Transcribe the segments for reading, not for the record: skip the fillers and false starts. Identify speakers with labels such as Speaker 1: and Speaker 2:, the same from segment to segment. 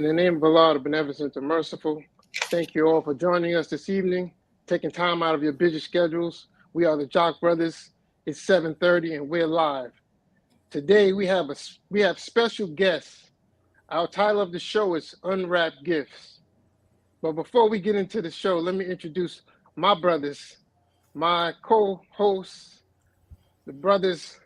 Speaker 1: the name of Allah, the beneficent and merciful, thank you all for joining us this evening, taking time out of your busy schedules. We are the Jock Brothers. It's 7:30 and we're live. Today we have special guests. Our title of the show is Unwrapped Gifts. But before we get into the show, let me introduce my brothers, my co-hosts, the brothers,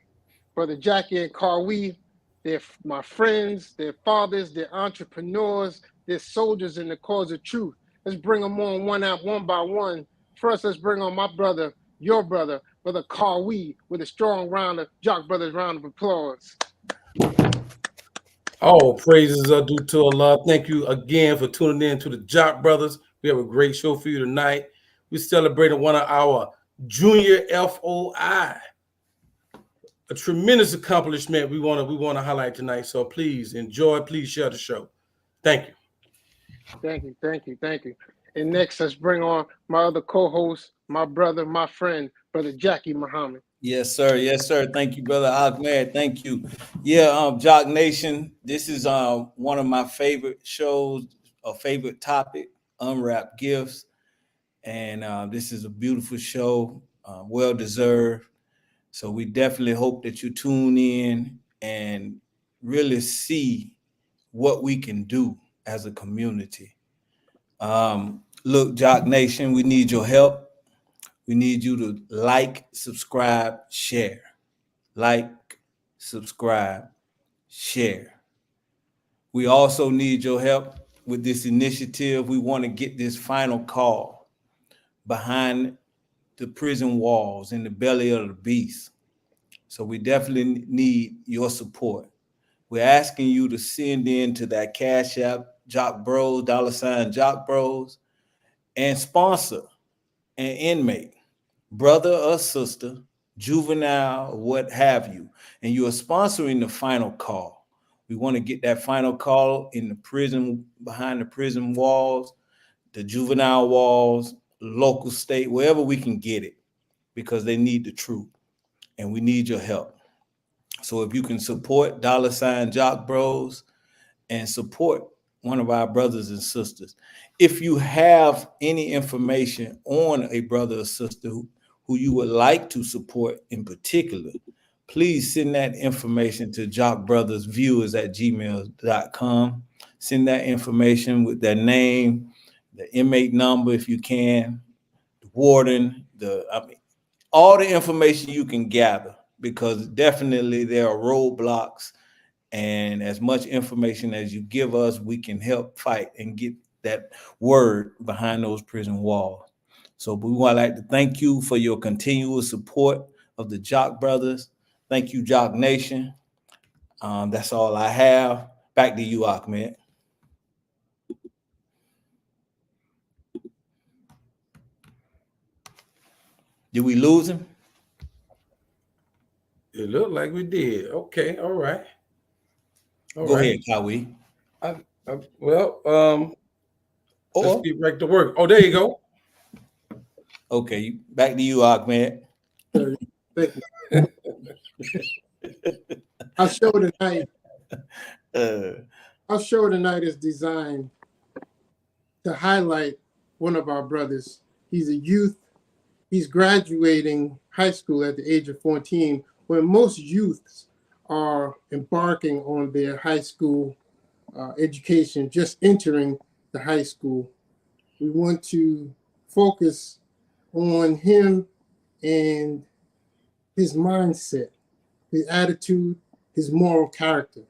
Speaker 1: Brother Jackie and Iiii. They're my friends, they're fathers, they're entrepreneurs, they're soldiers in the cause of truth. Let's bring them on one by one. First, let's bring on my brother, your brother, Brother Iiii, with a strong round of Jock Brothers round of applause.
Speaker 2: All praises are due to Allah. Thank you again for tuning in to the Jock Brothers. We have a great show for you tonight. We're celebrating one of our junior FOI. A tremendous accomplishment we want to highlight tonight. So please enjoy. Please share the show. Thank you.
Speaker 1: Thank you. And next, let's bring on my other co-host, my brother, my friend, Brother Jackie Muhammad.
Speaker 3: Yes, sir. Yes, sir. Thank you, Brother Ahmed. Thank you. Yeah, Jock Nation, this is one of my favorite shows, a favorite topic, Unwrapped Gifts. And this is a beautiful show, well-deserved. So we definitely hope that you tune in and really see what we can do as a community. Look, Jock Nation, we need your help. We need you to like, subscribe, share. Like, subscribe, share. We also need your help with this initiative. We want to get this final call behind the prison walls in the belly of the beast. So we definitely need your support. We're asking you to send in to that Cash App, Jock Bros, $ Jock Bros, and sponsor an inmate, brother or sister, juvenile, what have you. And you are sponsoring the final call. We want to get that final call in the prison, behind the prison walls, the juvenile walls, local, state, wherever we can get it, because they need the truth and we need your help. So if you can support $ Jock Bros and support one of our brothers and sisters. If you have any information on a brother or sister who you would like to support in particular, please send that information to jockbrothersviewers@gmail.com. Send that information with their name, the inmate number if you can, the warden, all the information you can gather, because definitely there are roadblocks, and as much information as you give us, we can help fight and get that word behind those prison walls. So we would like to thank you for your continual support of the Jock Brothers. Thank you, Jock Nation. That's all I have. Back to you, Ahmed. Did we lose him?
Speaker 2: It looked like we did. Okay, all right.
Speaker 3: Go ahead, Iiii.
Speaker 2: Let's get back to work. Oh, there you go.
Speaker 3: Okay, back to you, Ahmed.
Speaker 1: Our show tonight is designed to highlight one of our brothers. He's a youth. He's graduating high school at the age of 14, when most youths are embarking on their high school education, just entering the high school. We want to focus on him and his mindset, his attitude, his moral character.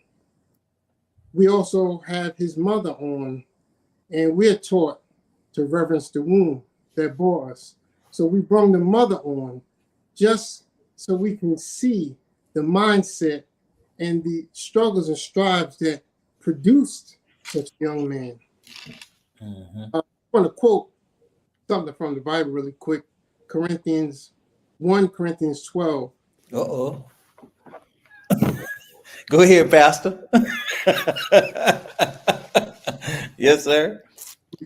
Speaker 1: We also have his mother on, and we're taught to reverence the womb that bore us. So we brought the mother on just so we can see the mindset and the struggles and strives that produced such a young man. I want to quote something from the Bible really quick. 1 Corinthians 12.
Speaker 3: Go ahead, Pastor. Yes, sir.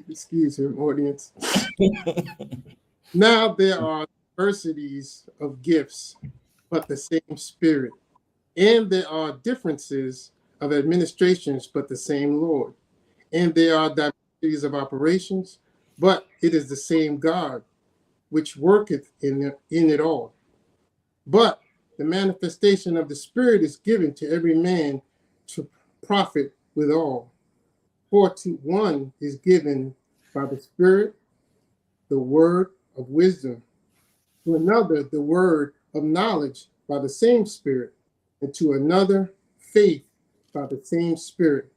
Speaker 1: Excuse him, audience. Now there are diversities of gifts, but the same Spirit. And there are differences of administrations, but the same Lord. and there are diversities of operations, but it is the same God which worketh in it all. But the manifestation of the Spirit is given to every man to profit withal. For to one is given by the Spirit the word of wisdom, to another the word of knowledge by the same Spirit, and to another faith by the same Spirit,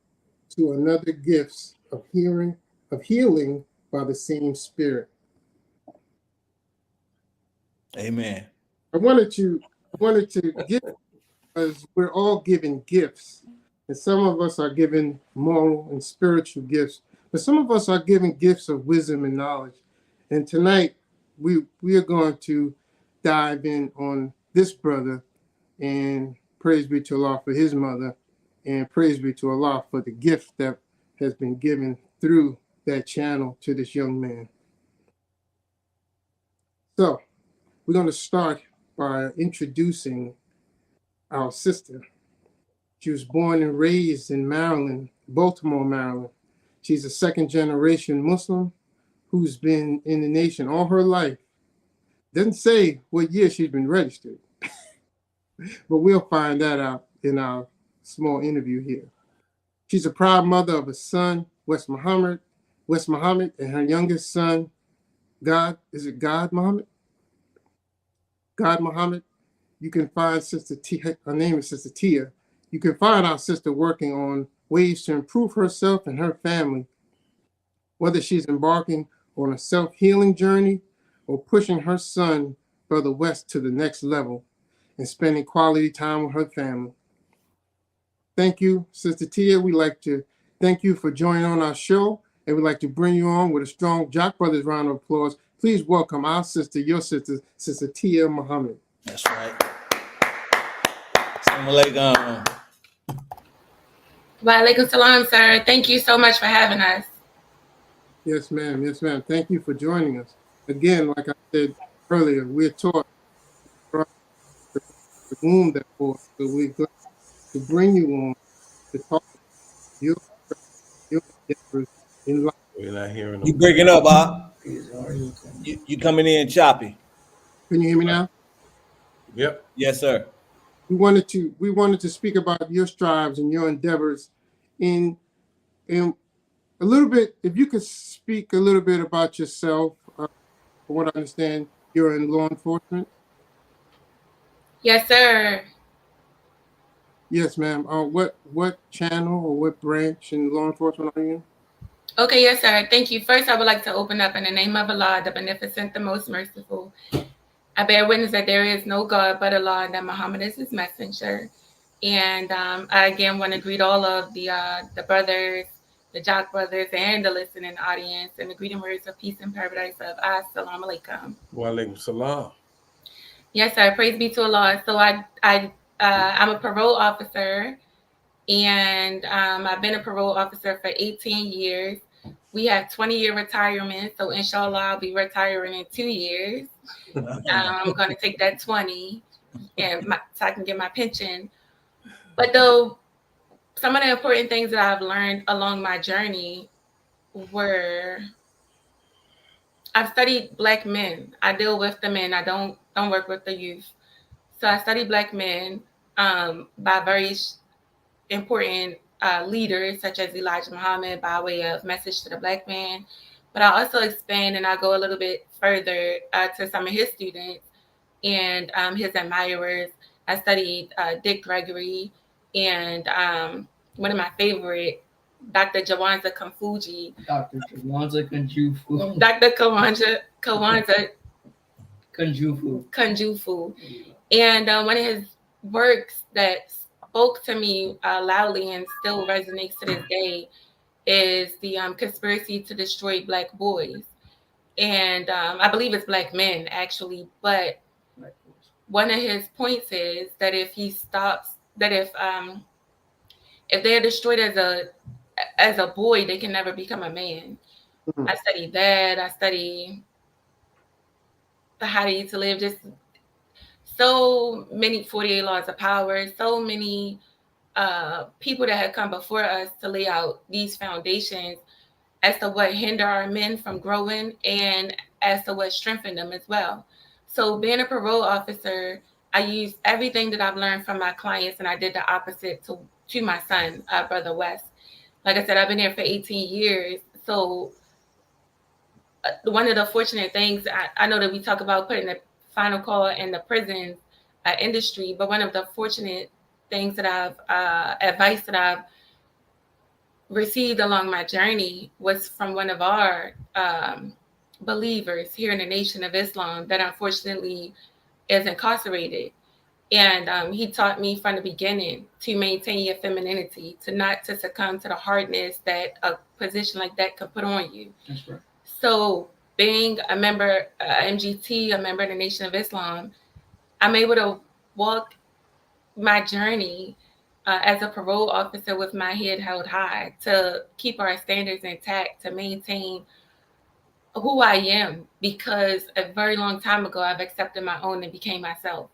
Speaker 1: to another gifts of healing by the same Spirit.
Speaker 3: Amen.
Speaker 1: I wanted to give, because we're all given gifts, and some of us are given moral and spiritual gifts, but some of us are given gifts of wisdom and knowledge. And tonight we are going to dive in on this brother, and praise be to Allah for his mother, and praise be to Allah for the gift that has been given through that channel to this young man. So we're going to start by introducing our sister. She was born and raised in Maryland, Baltimore, Maryland. She's a second-generation Muslim who's been in the nation all her life. Doesn't say what year she's been registered, but we'll find that out in our small interview here. She's a proud mother of a son, West Muhammad, and her youngest son, God Muhammad? God Muhammad. You can find Sister Tia, her name is Sister Tia. You can find our sister working on ways to improve herself and her family, whether she's embarking on a self-healing journey or pushing her son, Brother West, to the next level and spending quality time with her family. Thank you, Sister Tia. We'd like to thank you for joining on our show, and we'd like to bring you on with a strong Jock Brothers round of applause. Please welcome our sister, your sister, Sister Tia Muhammad.
Speaker 3: That's right. Assalamu alaikum.
Speaker 4: Wa alaikum salam, sir. Thank you so much for having us.
Speaker 1: Yes, ma'am. Yes, ma'am. Thank you for joining us. Again, like I said earlier, we're taught from the womb that for, so we're glad to bring you on to talk about your endeavors in life.
Speaker 2: We're not hearing
Speaker 3: You
Speaker 2: them.
Speaker 3: breaking up, Bob? You coming in choppy?
Speaker 1: Can you hear me now?
Speaker 2: Yep.
Speaker 3: Yes, sir.
Speaker 1: We wanted to speak about your strives and your endeavors in a little bit. If you could speak a little bit about yourself, from what I understand, you're in law enforcement.
Speaker 4: Yes, sir.
Speaker 1: Yes, ma'am. What channel or what branch in law enforcement are you in?
Speaker 4: Okay, yes, sir. Thank you. First, I would like to open up in the name of Allah, the Beneficent, the Most Merciful. I bear witness that there is no God but Allah and that Muhammad is his messenger. And I again want to greet all of the brothers, the Jock Brothers, and the listening audience, and the greeting words of peace and paradise of Assalamu alaikum.
Speaker 2: Wa alaikum salam.
Speaker 4: Yes, sir. Praise be to Allah. So I'm a parole officer, and I've been a parole officer for 18 years. We have 20-year retirement, so inshallah I'll be retiring in 2 years. I'm going to take that 20 and so I can get my pension. But though some of the important things that I've learned along my journey were I've studied Black men. I deal with the men. I don't work with the youth. So I study Black men by very important leaders such as Elijah Muhammad by way of Message to the Black Man. But I also expand and I go a little bit further to some of his students and his admirers. I studied Dick Gregory and one of my favorite, Dr. Jawanza Kamfuji.
Speaker 5: Dr. Kawanza Kanjufu.
Speaker 4: Dr. Kawanza
Speaker 5: Kanjufu.
Speaker 4: And one of his works that spoke to me loudly and still resonates to this day is the conspiracy to destroy Black boys. And I believe it's Black men, actually. But one of his points is that if he stops, that if they're destroyed as a boy, they can never become a man.
Speaker 1: Mhm.
Speaker 4: I studied that. I study the How to Eat to Live, just so many 48 laws of power, so many people that had come before us to lay out these foundations as to what hinder our men from growing and as to what strengthen them as well. So being a parole officer, I used everything that I've learned from my clients, and I did the opposite to my son, Brother West. Like I said, I've been there for 18 years. So one of the fortunate things, I know that we talk about putting the final call in the prison industry, but one of the fortunate things that advice that I've received along my journey was from one of our believers here in the Nation of Islam that unfortunately is incarcerated. And he taught me from the beginning to maintain your femininity, to succumb to the hardness that a position like that could put on you.
Speaker 5: That's right.
Speaker 4: So being a member, MGT, a member of the Nation of Islam, I'm able to walk my journey as a parole officer with my head held high, to keep our standards intact, to maintain who I am, because a very long time ago, I've accepted my own and became myself.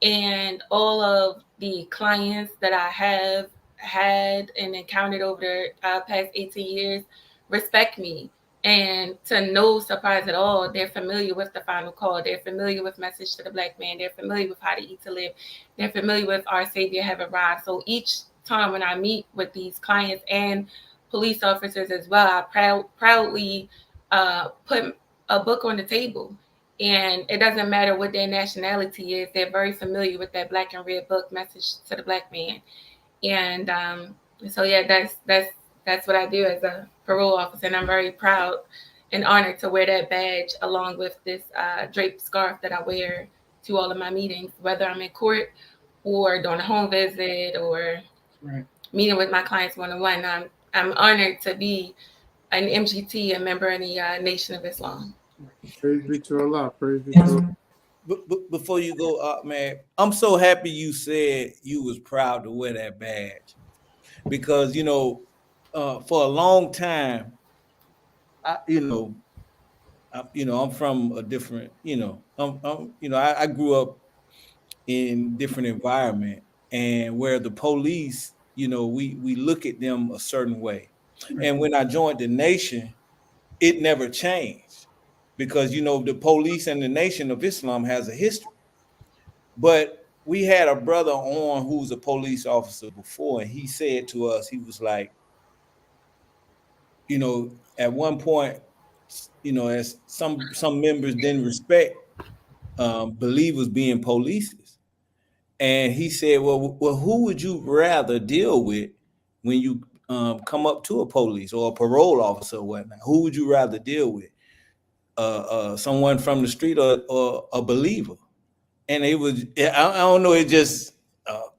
Speaker 4: And all of the clients that I have had and encountered over the past 18 years respect me. And to no surprise at all, they're familiar with the final call. They're familiar with Message to the Black Man. They're familiar with How to Eat to Live. They're familiar with Our Savior Have Arrived. So each time when I meet with these clients and police officers as well, I proudly put a book on the table. And it doesn't matter what their nationality is, they're very familiar with that black and red book, Message to the Black Man. And so yeah, that's what I do as a parole officer, and I'm very proud and honored to wear that badge along with this draped scarf that I wear to all of my meetings, whether I'm in court or doing a home visit or meeting with my clients one-on-one. I'm honored to be an MGT, a member in the Nation of Islam.
Speaker 1: Praise be to Allah. Praise be to Allah.
Speaker 3: Before you go up, man, I'm so happy you said you was proud to wear that badge, because for a long time, I'm from a different, I grew up in different environment, and where the police, we look at them a certain way, and when I joined the Nation, it never changed, because the police and the Nation of Islam has a history. But we had a brother on who's a police officer before, and he said to us, he was like, at one point, as some members didn't respect believers being polices. And he said, well, who would you rather deal with when you come up to a police or a parole officer or whatnot? Who would you rather deal with? Someone from the street or a believer? And it was, I don't know, it just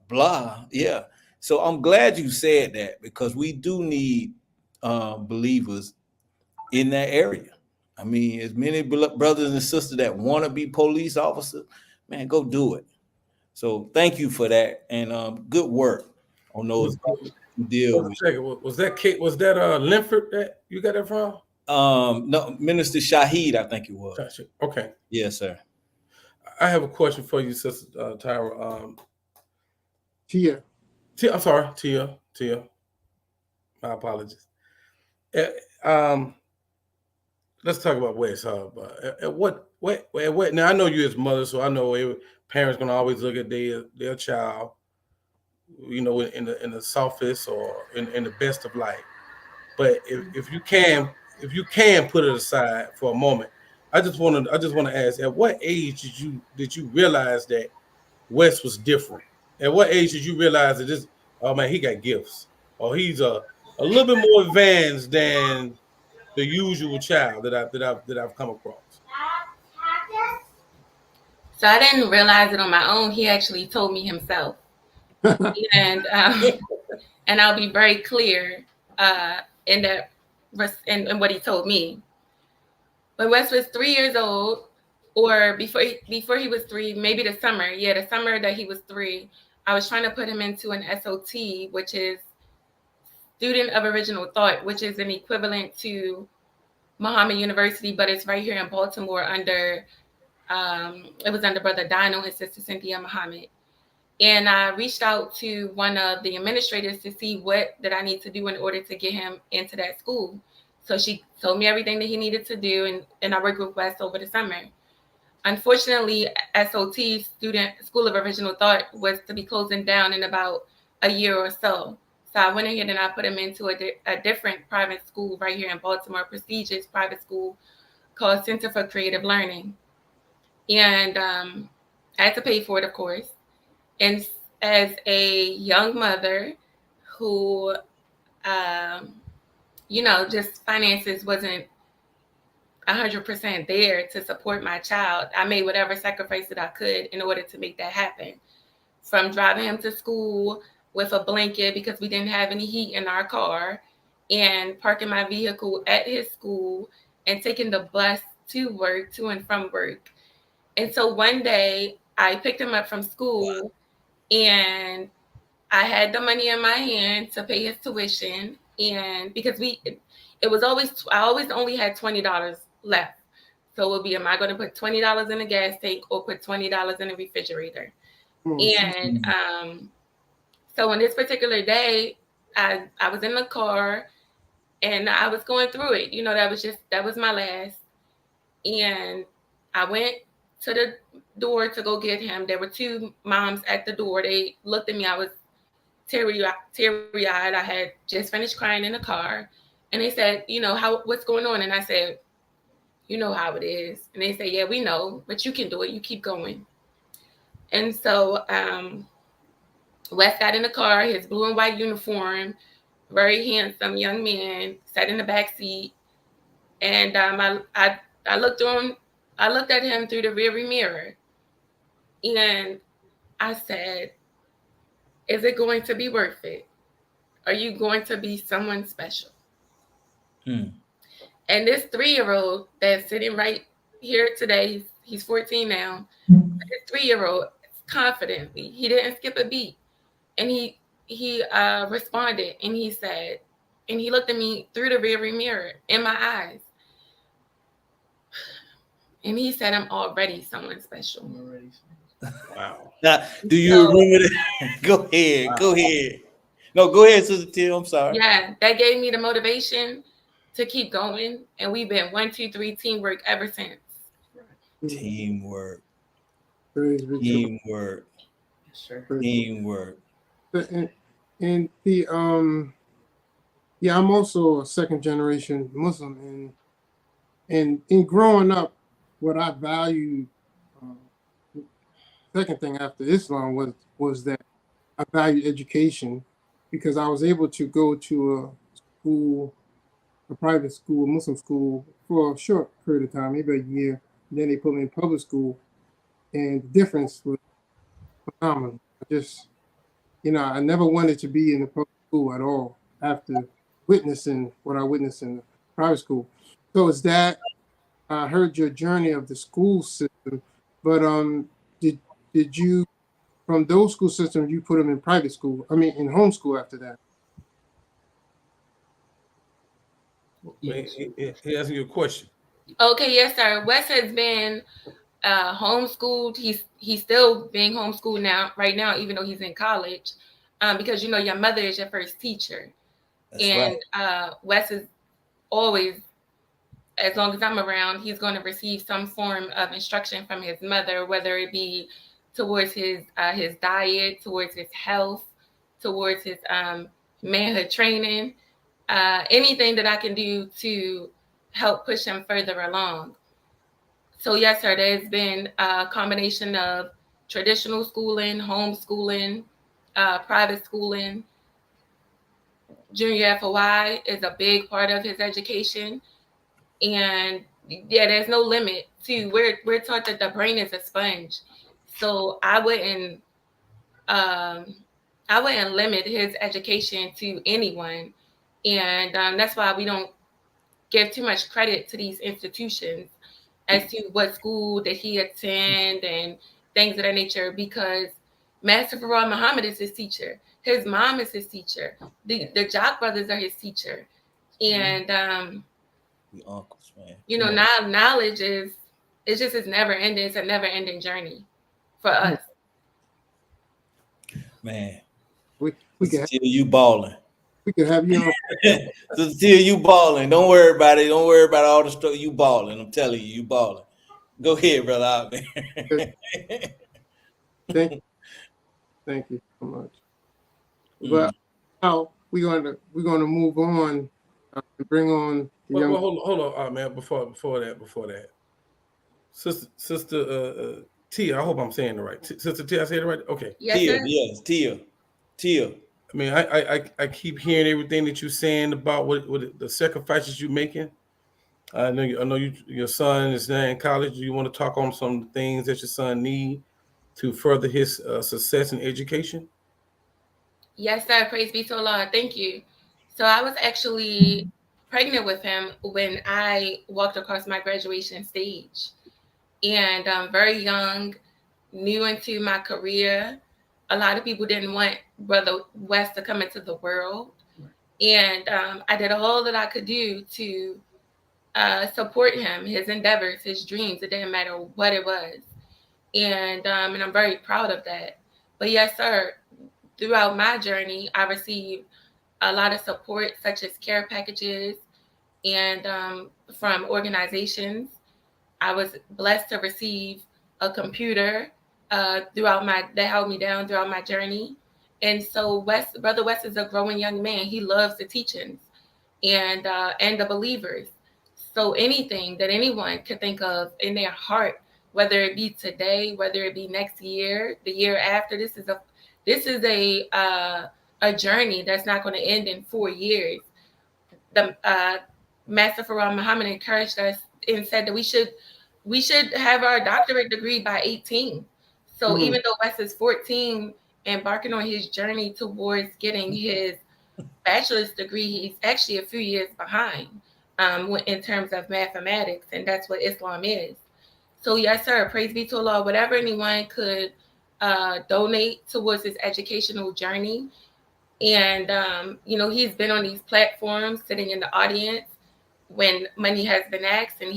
Speaker 3: blah. Yeah. So I'm glad you said that, because we do need believers in that area. I mean, as many brothers and sisters that want to be police officers, man, go do it. So thank you for that, and good work on those who deal with.
Speaker 2: Was that Kate? Was that Linford that you got that from?
Speaker 3: No, Minister Shaheed, I think it was.
Speaker 2: Gotcha. Okay.
Speaker 3: Yes, sir.
Speaker 2: I have a question for you, Sister Tyra.
Speaker 1: Tia.
Speaker 2: I'm sorry, Tia. My apologies. Let's talk about West Hub. At what? Now I know you as mother, so I know parents gonna always look at their child, in the softest or in the best of light. But if you can put it aside for a moment, I just want to ask: at what age did you realize that West was different? At what age did you realize that this? Oh man, he got gifts, or he's a little bit more advanced than the usual child that I've come across?
Speaker 4: So I didn't realize it on my own. He actually told me himself, and I'll be very clear in that in what he told me. When Wes was 3 years old, or before he was 3, maybe the summer that he was 3, I was trying to put him into an SOT, which is Student of Original Thought, which is an equivalent to Muhammad University, but it's right here in Baltimore under it was under Brother Dino and Sister Cynthia Muhammad. And I reached out to one of the administrators to see what did I need to do in order to get him into that school. So she told me everything that he needed to do, and I worked with Wes over the summer. Unfortunately, SOT, School of Original Thought, was to be closing down in about a year or so. So I went ahead and I put him into a different private school right here in Baltimore, a prestigious private school called Center for Creative Learning. And I had to pay for it, of course. And as a young mother who, just finances wasn't 100% there to support my child, I made whatever sacrifice that I could in order to make that happen. From driving him to school with a blanket because we didn't have any heat in our car, and parking my vehicle at his school, and taking the bus to work, to and from work. And so one day I picked him up from school, and I had the money in my hand to pay his tuition. And because I always only had $20 left. So it would be, am I going to put $20 in a gas tank or put $20 in a refrigerator? And so on this particular day, I was in the car and I was going through it. That was my last. And I went to the door to go get him. There were two moms at the door. They looked at me. I was teary-eyed. I had just finished crying in the car. And they said, what's going on? And I said, you know how it is. And they said, yeah, we know, but you can do it. You keep going. And so Wes got in the car, his blue and white uniform, very handsome young man, sat in the back seat. And I looked at him through the rearview mirror. And I said, is it going to be worth it? Are you going to be someone special? And this 3-year-old that's sitting right here today, he's 14 now. This 3-year-old, confidently, he didn't skip a beat, and he responded, and he said, and he looked at me through the rearview mirror in my eyes, and he said, "I'm already someone special."
Speaker 2: Wow.
Speaker 3: Now, do you remember that? Go ahead. Wow. Go ahead. No, go ahead, Sister Till. I'm sorry.
Speaker 4: Yeah, that gave me the motivation to keep going, and we've been 1, 2, 3 teamwork ever since.
Speaker 3: Teamwork.
Speaker 5: Yes, sir.
Speaker 3: Teamwork.
Speaker 1: And the I'm also a second generation Muslim, and in growing up, what I valued, second thing after Islam was that I valued education, because I was able to go to a private school, a Muslim school, for a short period of time, maybe a year. And then they put me in public school, and the difference was phenomenal. I never wanted to be in a public school at all after witnessing what I witnessed in the private school. So it's that I heard your journey of the school system, but did you, from those school systems, you put them in private school? I mean, in homeschool after that?
Speaker 5: Yes.
Speaker 2: He asking you a question.
Speaker 4: Okay, yes, sir. Wes has been homeschooled. He's still being homeschooled right now, even though he's in college, because your mother is your first teacher.
Speaker 3: That's
Speaker 4: and
Speaker 3: right.
Speaker 4: Wes is always, as long as I'm around, he's going to receive some form of instruction from his mother, whether it be towards his diet, towards his health, towards his manhood training, anything that I can do to help push him further along. So yes, sir, there's been a combination of traditional schooling, homeschooling, private schooling. Junior FOI is a big part of his education. And yeah, there's no limit to, we're taught that the brain is a sponge. So I wouldn't limit his education to anyone. And that's why we don't give too much credit to these institutions as to what school did he attend and things of that nature, because Master Farah Muhammad is his teacher. His mom is his teacher. The Jock brothers are his teacher. And
Speaker 3: the uncles, man.
Speaker 4: now knowledge it's never ending. It's a never ending journey for us.
Speaker 3: Man,
Speaker 1: We
Speaker 3: Sister Tia, you balling.
Speaker 1: could have you on.
Speaker 3: Sister Tia, you balling. Don't worry about it. Don't worry about all the stuff. You balling. I'm telling you, you balling. Go ahead, brother. Out there.
Speaker 1: Thank you so much.
Speaker 3: Mm.
Speaker 1: But now we're gonna move on and bring on the young.
Speaker 2: Well, hold on, man. Before that, Sister Tia. I hope I'm saying it right. Sister Tia, I said it right. Okay.
Speaker 4: Yes,
Speaker 3: Tia,
Speaker 4: sir.
Speaker 3: yes, Tia.
Speaker 2: I mean, I keep hearing everything that you're saying about what the sacrifices you're making. I know your son is now in college. You want to talk on some things that your son need to further his success in education?
Speaker 4: Yes, sir. Praise be to Allah. Thank you. So I was actually pregnant with him when I walked across my graduation stage, and very young, new into my career. A lot of people didn't want Brother West to come into the world, and I did all that I could do to support him, his endeavors, his dreams. It didn't matter what it was, and I'm very proud of that. But yes, sir. Throughout my journey, I received a lot of support, such as care packages and from organizations. I was blessed to receive a computer that held me down throughout my journey. And so Brother West is a growing young man. He loves the teachings and the believers. So anything that anyone could think of in their heart, whether it be today, whether it be next year, the year after, this is a journey that's not going to end in 4 years. The Master Farah Muhammad encouraged us and said that we should have our doctorate degree by 18. So even though Wes is 14, embarking on his journey towards getting his bachelor's degree, he's actually a few years behind in terms of mathematics, and that's what Islam is. So yes, sir, praise be to Allah. Whatever anyone could donate towards his educational journey. And he's been on these platforms sitting in the audience when money has been asked, and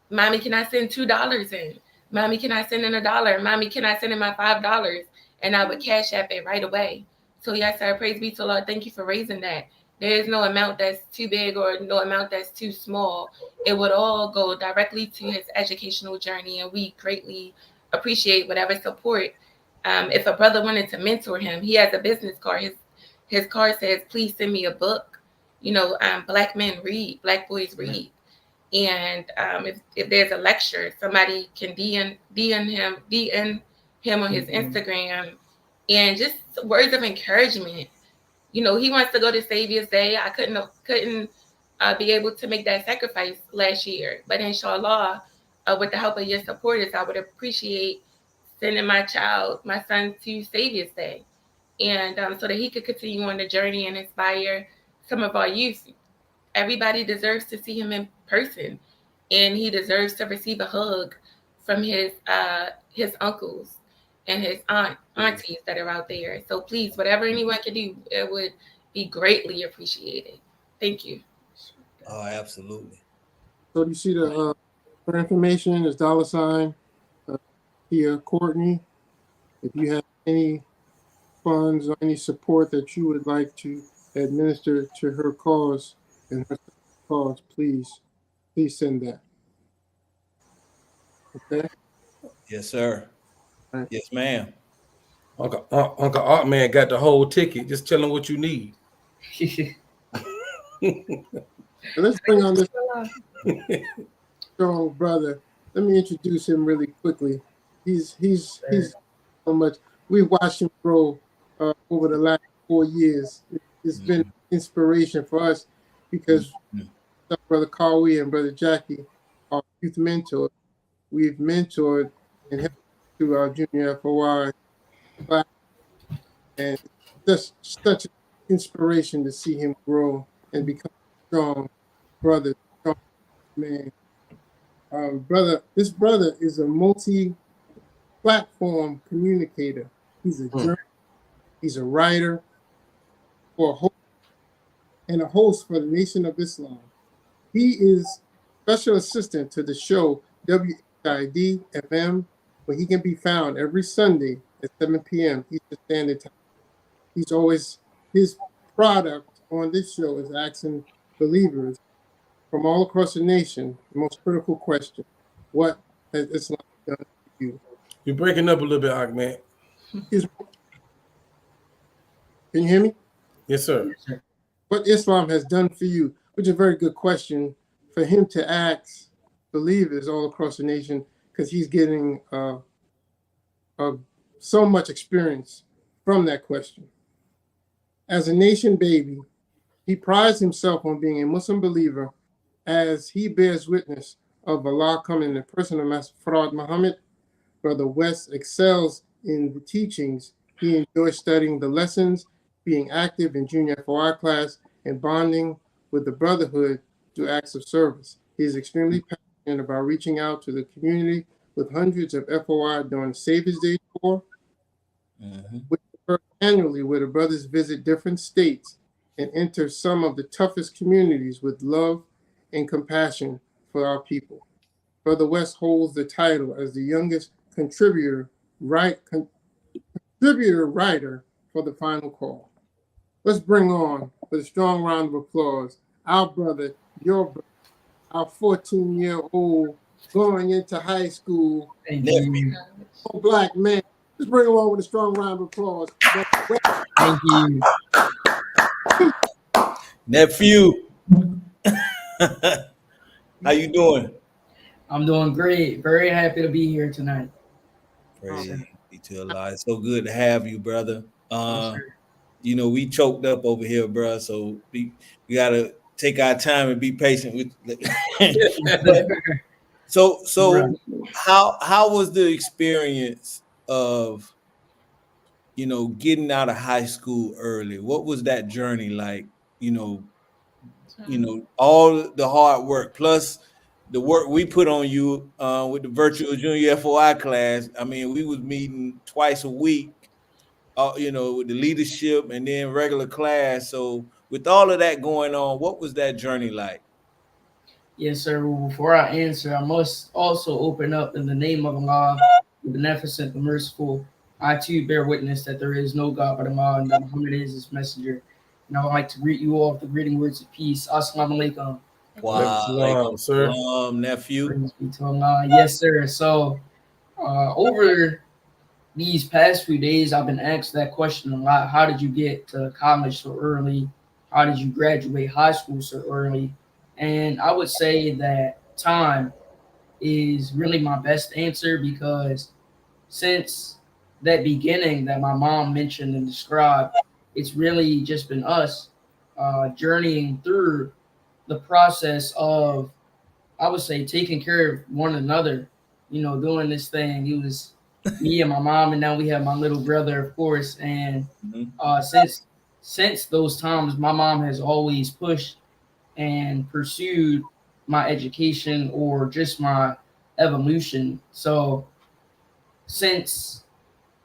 Speaker 4: Mommy, can I send $2 in? Mommy, can I send in $1? Mommy, can I send in my $5? And I would cash app it right away. So yes, sir, praise be to Allah. Thank you for raising that. There is no amount that's too big or no amount that's too small. It would all go directly to his educational journey, and we greatly appreciate whatever support. If a brother wanted to mentor him, he has a business card. His card says, "Please send me a book." Black men read, black boys read. And if there's a lecture, somebody can DM him on his Instagram, and just words of encouragement. He wants to go to Savior's Day. I couldn't be able to make that sacrifice last year, but inshallah, with the help of your supporters, I would appreciate sending my son, to Savior's Day, and so that he could continue on the journey and inspire some of our youth. Everybody deserves to see him in person, and he deserves to receive a hug from his uncles and his aunties that are out there. So please, whatever anyone can do, it would be greatly appreciated. Thank you.
Speaker 3: Oh, absolutely.
Speaker 1: So you see the for information is $ Tia Courtney. If you have any funds or any support that you would like to administer to her cause and her cause, please send that. Okay.
Speaker 3: Yes, sir.
Speaker 1: Right.
Speaker 3: Yes, ma'am.
Speaker 2: Uncle Art Man got the whole ticket. Just tell him what you need.
Speaker 1: Let's bring on this strong brother. Let me introduce him really quickly. He's so much. We've watched him grow over the last 4 years. It's been inspiration for us because Brother Kawi and Brother Jackie are youth mentors. We've mentored and helped through our junior FOI class, and it's just such an inspiration to see him grow and become a strong brother, strong man. This brother is a multi-platform communicator. He's a journalist, he's a writer, and a host for the Nation of Islam. He is special assistant to the show WHID FM, where he can be found every Sunday at 7 p.m. Eastern Standard Time. He's always, his product on this show is asking believers from all across the nation the most critical question: what has Islam done for you?
Speaker 2: You're breaking up a little bit, Ahmed.
Speaker 1: Excuse me, can you hear me?
Speaker 2: Yes, sir.
Speaker 1: What Islam has done for you, which is a very good question for him to ask believers all across the nation, because he's getting so much experience from that question. As a nation baby, he prides himself on being a Muslim believer as he bears witness of Allah coming in the person of Master Farad Muhammad. Brother West excels in the teachings. He enjoys studying the lessons, being active in junior FOI class, and bonding with the brotherhood through acts of service. He is extremely passionate about reaching out to the community with hundreds of FOI during the Savior's Day tour, which occurs annually, where the brothers visit different states and enter some of the toughest communities with love and compassion for our people. Brother West holds the title as the youngest contributor writer for the final call. Let's bring on, with a strong round of applause, our brother, your brother, our 14-year-old going into high school,
Speaker 5: Thank you.
Speaker 1: Black man. Let's bring him on with a strong round of applause.
Speaker 5: Thank you.
Speaker 3: Nephew. How you doing?
Speaker 5: I'm doing great. Very happy to be here tonight.
Speaker 3: Praise be to Allah. It's so good to have you, brother.
Speaker 5: Yes, sir.
Speaker 3: You know, we choked up over here, bro. So we gotta take our time and be patient with. so
Speaker 5: Right.
Speaker 3: how was the experience of getting out of high school early? What was that journey like? All the hard work plus the work we put on you with the virtual junior FOI class. I mean, we was meeting twice a week, with the leadership and then regular class. So with all of that going on, what was that journey like?
Speaker 5: Yes, sir. Well, before I answer, I must also open up in the name of Allah, the beneficent, the merciful. I too bear witness that there is no God but Allah and that Muhammad is his messenger. And I would like to greet you all with the greeting words of peace. Assalamu alaikum.
Speaker 2: Salam, sir.
Speaker 3: Nephew.
Speaker 5: Praise be to Allah. Yes, sir. So over these past few days, I've been asked that question a lot. How did you get to college so early? How did you graduate high school so early? And I would say that time is really my best answer, because since that beginning that my mom mentioned and described, it's really just been us journeying through the process of, I would say, taking care of one another, doing this thing. It was me and my mom, and now we have my little brother, of course. And since those times, my mom has always pushed and pursued my education or just my evolution. So since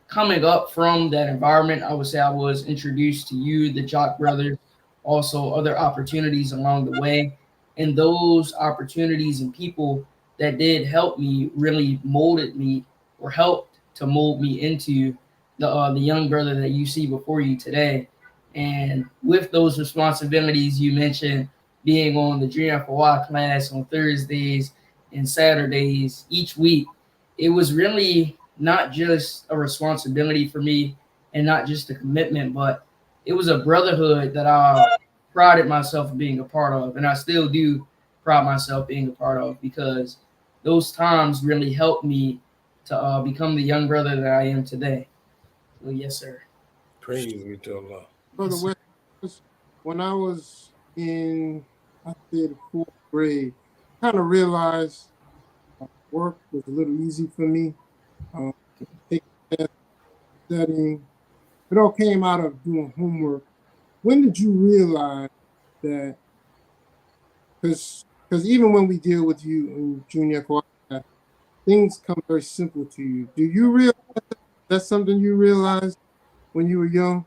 Speaker 5: coming up from that environment, I would say I was introduced to you, the Jock Brothers, also other opportunities along the way. And those opportunities and people that did help me really molded me, or helped to mold me into the young brother that you see before you today. And with those responsibilities you mentioned, being on the GFOI class on Thursdays and Saturdays each week, it was really not just a responsibility for me and not just a commitment, but it was a brotherhood that I prided myself being a part of, and I still do pride myself being a part of, because those times really helped me to become the young brother that I am today. Well, yes, sir.
Speaker 2: Praise be to Allah.
Speaker 1: Brother
Speaker 5: Yes, sir.
Speaker 1: West, when I was in, I say, the fourth grade, kind of realized work was a little easy for me. Taking tests, studying, it all came out of doing homework. When did you realize that? Because even when we deal with you in junior class, things come very simple to you. Do you realize that's something you realized when you were young?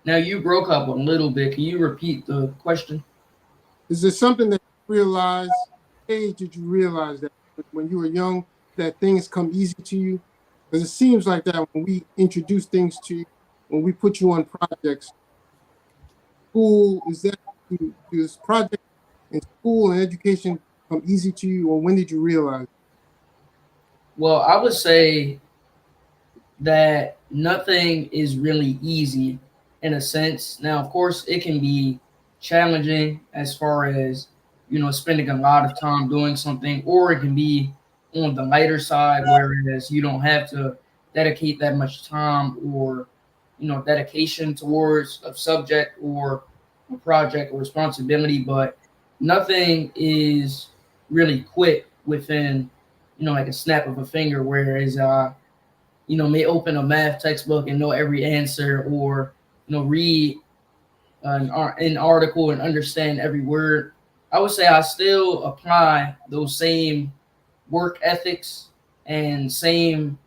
Speaker 5: Now you broke up a little bit. Can you repeat the question?
Speaker 1: Is there something that you realized? Age did you realize that when you were young that things come easy to you? Because it seems like that when we introduce things to you, when we put you on projects, school, is project in school and education come easy to you, or when did you realize?
Speaker 5: Well, I would say that nothing is really easy in a sense. Now, of course, it can be challenging as far as, spending a lot of time doing something, or it can be on the lighter side, whereas you don't have to dedicate that much time or, dedication towards a subject or a project or responsibility. But nothing is really quick within, like a snap of a finger, whereas, may open a math textbook and know every answer, or read an article and understand every word. I would say I still apply those same work ethics and same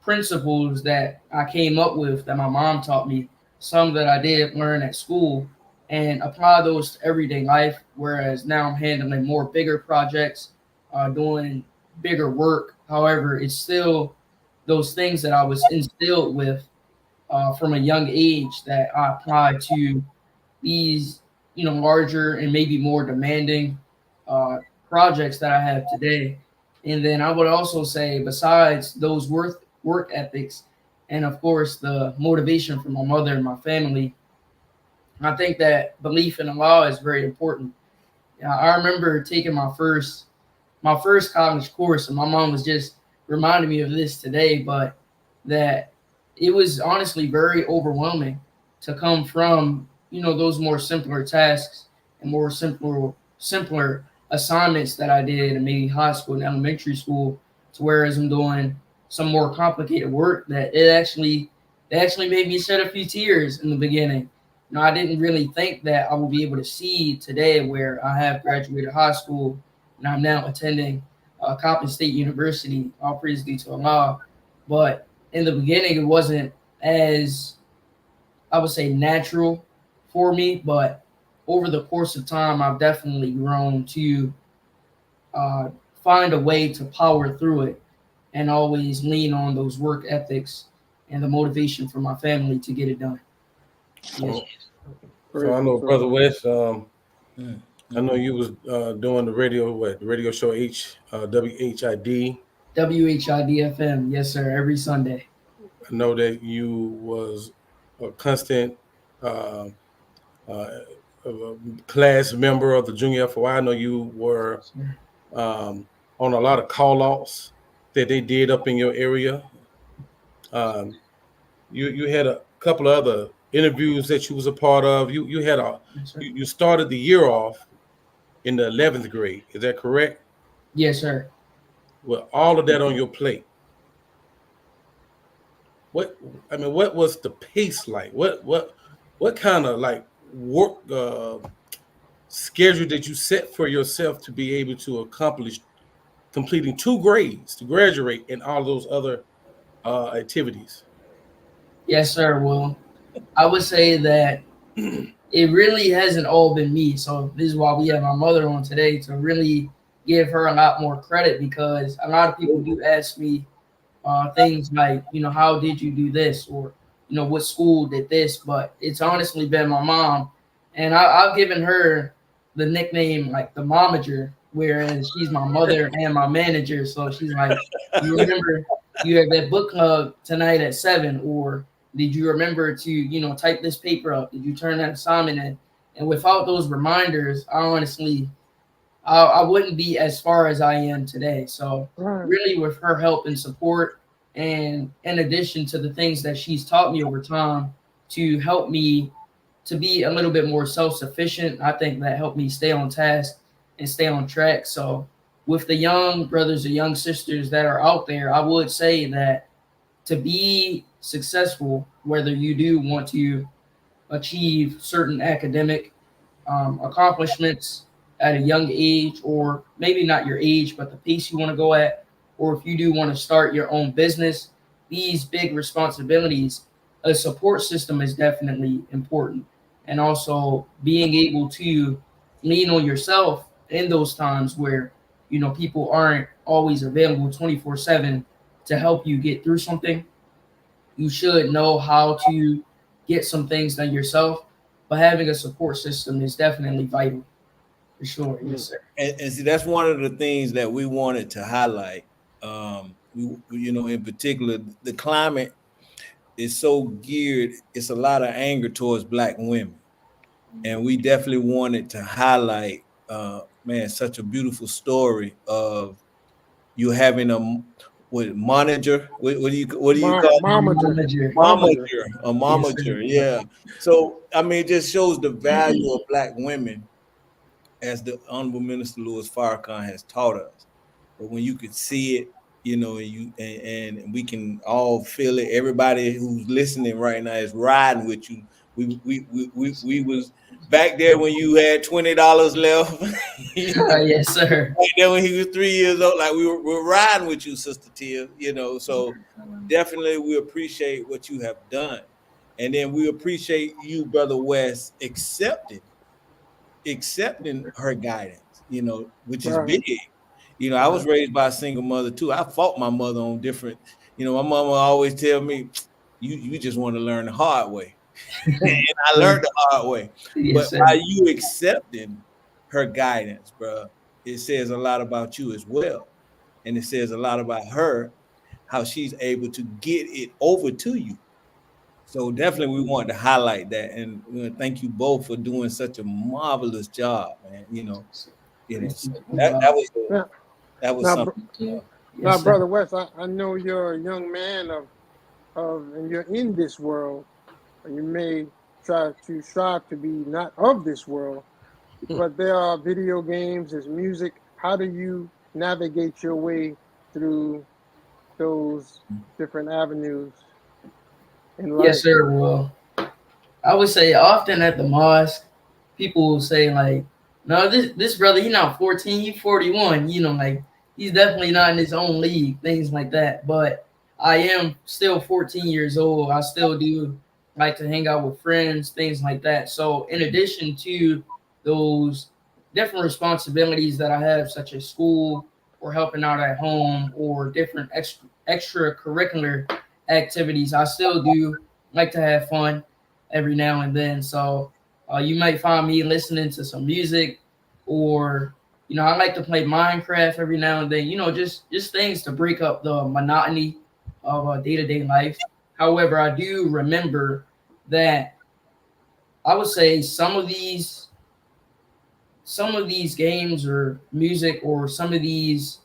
Speaker 5: principles that I came up with that my mom taught me, some that I did learn at school, and apply those to everyday life. Whereas now I'm handling more bigger projects, doing bigger work. However, it's still those things that I was instilled with from a young age that I apply to these, larger and maybe more demanding uh, projects that I have today. And then I would also say, besides those work ethics, and of course the motivation from my mother and my family, I think that belief in Allah is very important. I remember taking my first college course, and my mom was just reminding me of this today, but that it was honestly very overwhelming to come from, those more simpler tasks and more simpler assignments that I did in maybe high school and elementary school, to whereas I'm doing some more complicated work that it actually made me shed a few tears in the beginning. I didn't really think that I would be able to see today, where I have graduated high school and I'm now attending Coppin State University. All praise be to Allah. But in the beginning, it wasn't as, I would say, natural for me. But over the course of time, I've definitely grown to find a way to power through it and always lean on those work ethics and the motivation from my family to get it done. Yes.
Speaker 2: So I know, Brother West. I know you was doing the radio show WHID.
Speaker 5: WHIDFM, yes, sir, every Sunday.
Speaker 2: I know that you was a constant class member of the Junior FOI. I know you were on a lot of call-outs that they did up in your area. You had a couple of other interviews that you was a part of. You started the year off in the 11th grade. Is that correct?
Speaker 5: Yes, sir.
Speaker 2: With all of that on your plate, what was the pace like? What kind of like work schedule did you set for yourself to be able to accomplish completing 2 grades to graduate and all those other activities?
Speaker 5: Yes, sir. Well, I would say that it really hasn't all been me. So this is why we have my mother on today, to really give her a lot more credit, because a lot of people do ask me things like, how did you do this, or what school did this, but it's honestly been my mom, and I've given her the nickname like the momager, whereas she's my mother and my manager. So she's like, you remember you have that book club tonight at 7, or did you remember to type this paper up? Did you turn that assignment in? And without those reminders, I wouldn't be as far as I am today. So really, with her help and support, and in addition to the things that she's taught me over time to help me to be a little bit more self-sufficient, I think that helped me stay on task and stay on track. So with the young brothers and young sisters that are out there, I would say that to be successful, whether you do want to achieve certain academic accomplishments at a young age, or maybe not your age, but the pace you want to go at, or if you do want to start your own business, these big responsibilities, a support system is definitely important. And also being able to lean on yourself in those times where, people aren't always available 24/7 to help you get through something. You should know how to get some things done yourself. But having a support system is definitely vital, for sure. Yes, sir.
Speaker 3: And see, that's one of the things that we wanted to highlight. In particular, the climate is so geared. It's a lot of anger towards Black women, and we definitely wanted to highlight, man, such a beautiful story of you having manager. What do you call it?
Speaker 1: Momager.
Speaker 5: Manager.
Speaker 1: Momager.
Speaker 3: A
Speaker 5: Yes, sir.
Speaker 3: momager, yeah. So I mean, it just shows the value of Black women, as the Honorable Minister Louis Farrakhan has taught us. But when you could see it, and we can all feel it. Everybody who's listening right now is riding with you. We was back there when you had $20 left.
Speaker 5: Yes, sir.
Speaker 3: Back there when he was 3 years old, like we're riding with you, Sister Tia. So definitely we appreciate what you have done, and then we appreciate you, Brother West, accepting her guidance, which is
Speaker 1: Right.
Speaker 3: big. I was raised by a single mother too. I fought my mother on different, my mama always tell me, you just want to learn the hard way. And I learned the hard way. But
Speaker 5: Yes, sir.
Speaker 3: by you accepting her guidance, bro, it says a lot about you as well. And it says a lot about her, how she's able to get it over to you. So definitely we want to highlight that. And thank you both for doing such a marvelous job, man.
Speaker 5: Praise
Speaker 3: So
Speaker 5: be to
Speaker 3: that,
Speaker 5: God.
Speaker 1: Now,
Speaker 3: that was
Speaker 1: now,
Speaker 3: something.
Speaker 5: Yes,
Speaker 1: now,
Speaker 5: sir.
Speaker 1: Brother West, I know you're a young man and you're in this world. And you may strive to be not of this world, but there are video games, there's music. How do you navigate your way through those different avenues in
Speaker 5: Yes,
Speaker 1: life?
Speaker 5: sir. Well, I would say often at the mosque, people will say like, "No, this brother, he not 14, he 41. Like he's definitely not in his own league, things like that." But I am still 14 years old. I still do like to hang out with friends, things like that. So in addition to those different responsibilities that I have, such as school or helping out at home or different extracurricular activities, I still do like to have fun every now and then. So you might find me listening to some music, or I like to play Minecraft every now and then. Just things to break up the monotony of day-to-day life. However, I do remember that I would say some of these games or music or some of these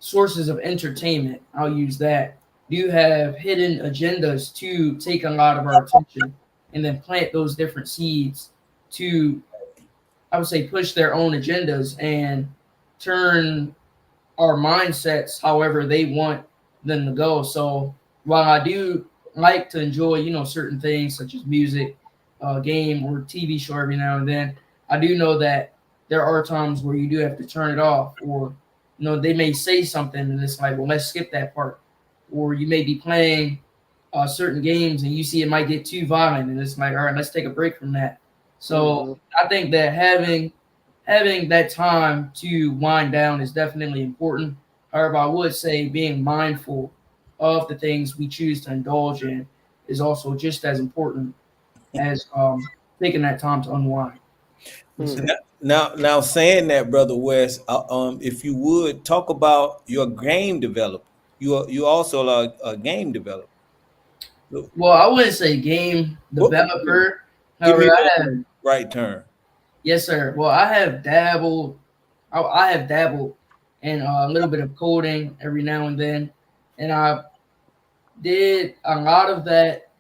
Speaker 5: sources of entertainment, I'll use that, do have hidden agendas to take a lot of our attention and then plant those different seeds to, I would say, push their own agendas and turn our mindsets however they want them to go. So while I do like to enjoy, certain things such as music, game, or TV show every now and then, I do know that there are times where you do have to turn it off, or they may say something and it's like, well, let's skip that part, or you may be playing certain games and you see it might get too violent and it's like, all right, let's take a break from that. So
Speaker 1: Mhm.
Speaker 5: I think that having that time to wind down is definitely important. However, I would say being mindful of the things we choose to indulge in is also just as important as taking that time to unwind. Yes, sir.
Speaker 3: Now saying that, Brother West, if you would talk about your game developer. You also are a game developer. So,
Speaker 5: Well, I wouldn't say game
Speaker 3: what,
Speaker 5: developer.
Speaker 3: give me
Speaker 5: However, I have,
Speaker 3: the right term.
Speaker 5: yes, sir. Well, I have dabbled. I have dabbled in a little bit of coding every now and then, and I did a lot of that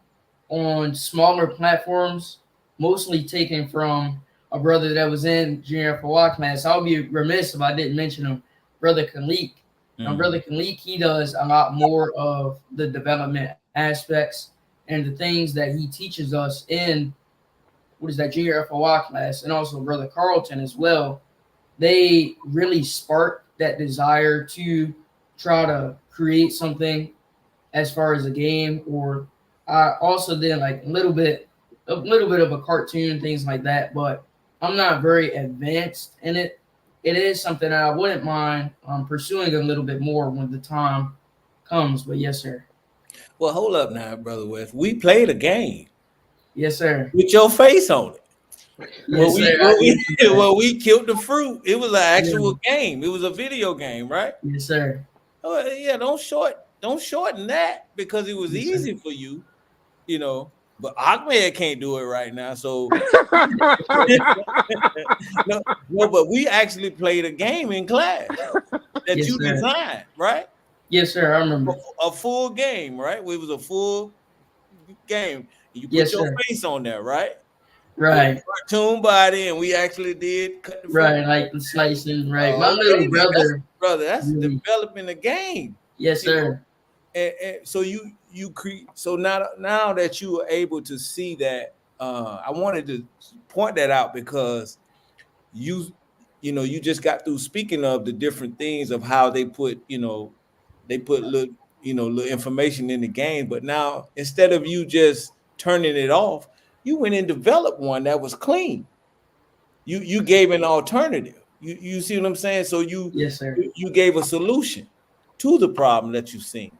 Speaker 5: on smaller platforms, mostly taken from a brother that was in junior FOI class. I would be remiss if I didn't mention him, Brother Kalik. Now, Brother Kalik, he does a lot more of the development aspects and the things that he teaches us in what is that junior FOI class, and also Brother Carlton as well. They really spark that desire to try to create something as far as a game, or I also did like a little bit of a cartoon, things like that, but I'm not very advanced in it. It is something that I wouldn't mind pursuing a little bit more when the time comes. But yes, sir.
Speaker 3: Well, hold up now, Brother West. We played a game
Speaker 5: Yes, sir.
Speaker 3: with your face on it.
Speaker 5: Yes, sir. I did do that.
Speaker 3: Well, we killed the fruit. It was an actual
Speaker 5: Yeah.
Speaker 3: game. It was a video game, right?
Speaker 5: Yes, sir.
Speaker 3: Oh yeah, don't shorten that because it was
Speaker 5: Yes, sir.
Speaker 3: easy for you, you know. But Ahmed can't do it right now. So no, no, but we actually played a game in class that
Speaker 5: Yes,
Speaker 3: you
Speaker 5: sir.
Speaker 3: designed, right?
Speaker 5: Yes, sir. I remember.
Speaker 3: A full game, right? It was a full game. You put
Speaker 5: Yes,
Speaker 3: your
Speaker 5: sir.
Speaker 3: face on there, right? With
Speaker 5: Right.
Speaker 3: a cartoon body, and we actually did cut the fruit.
Speaker 5: Right. Like the slicing. Right. My
Speaker 3: Oh,
Speaker 5: little
Speaker 3: baby,
Speaker 5: brother.
Speaker 3: brother, that's
Speaker 5: Really.
Speaker 3: developing the game.
Speaker 5: Yes,
Speaker 3: You know?
Speaker 5: sir.
Speaker 3: And so you create. So now that you are able to see that, I wanted to point that out because you just got through speaking of the different things of how they put little information in the game, but now instead of you just turning it off, you went and developed one that was clean. You gave an alternative. You see what I'm saying? So
Speaker 5: Yes, sir.
Speaker 3: you gave a solution to the problem that you've seen.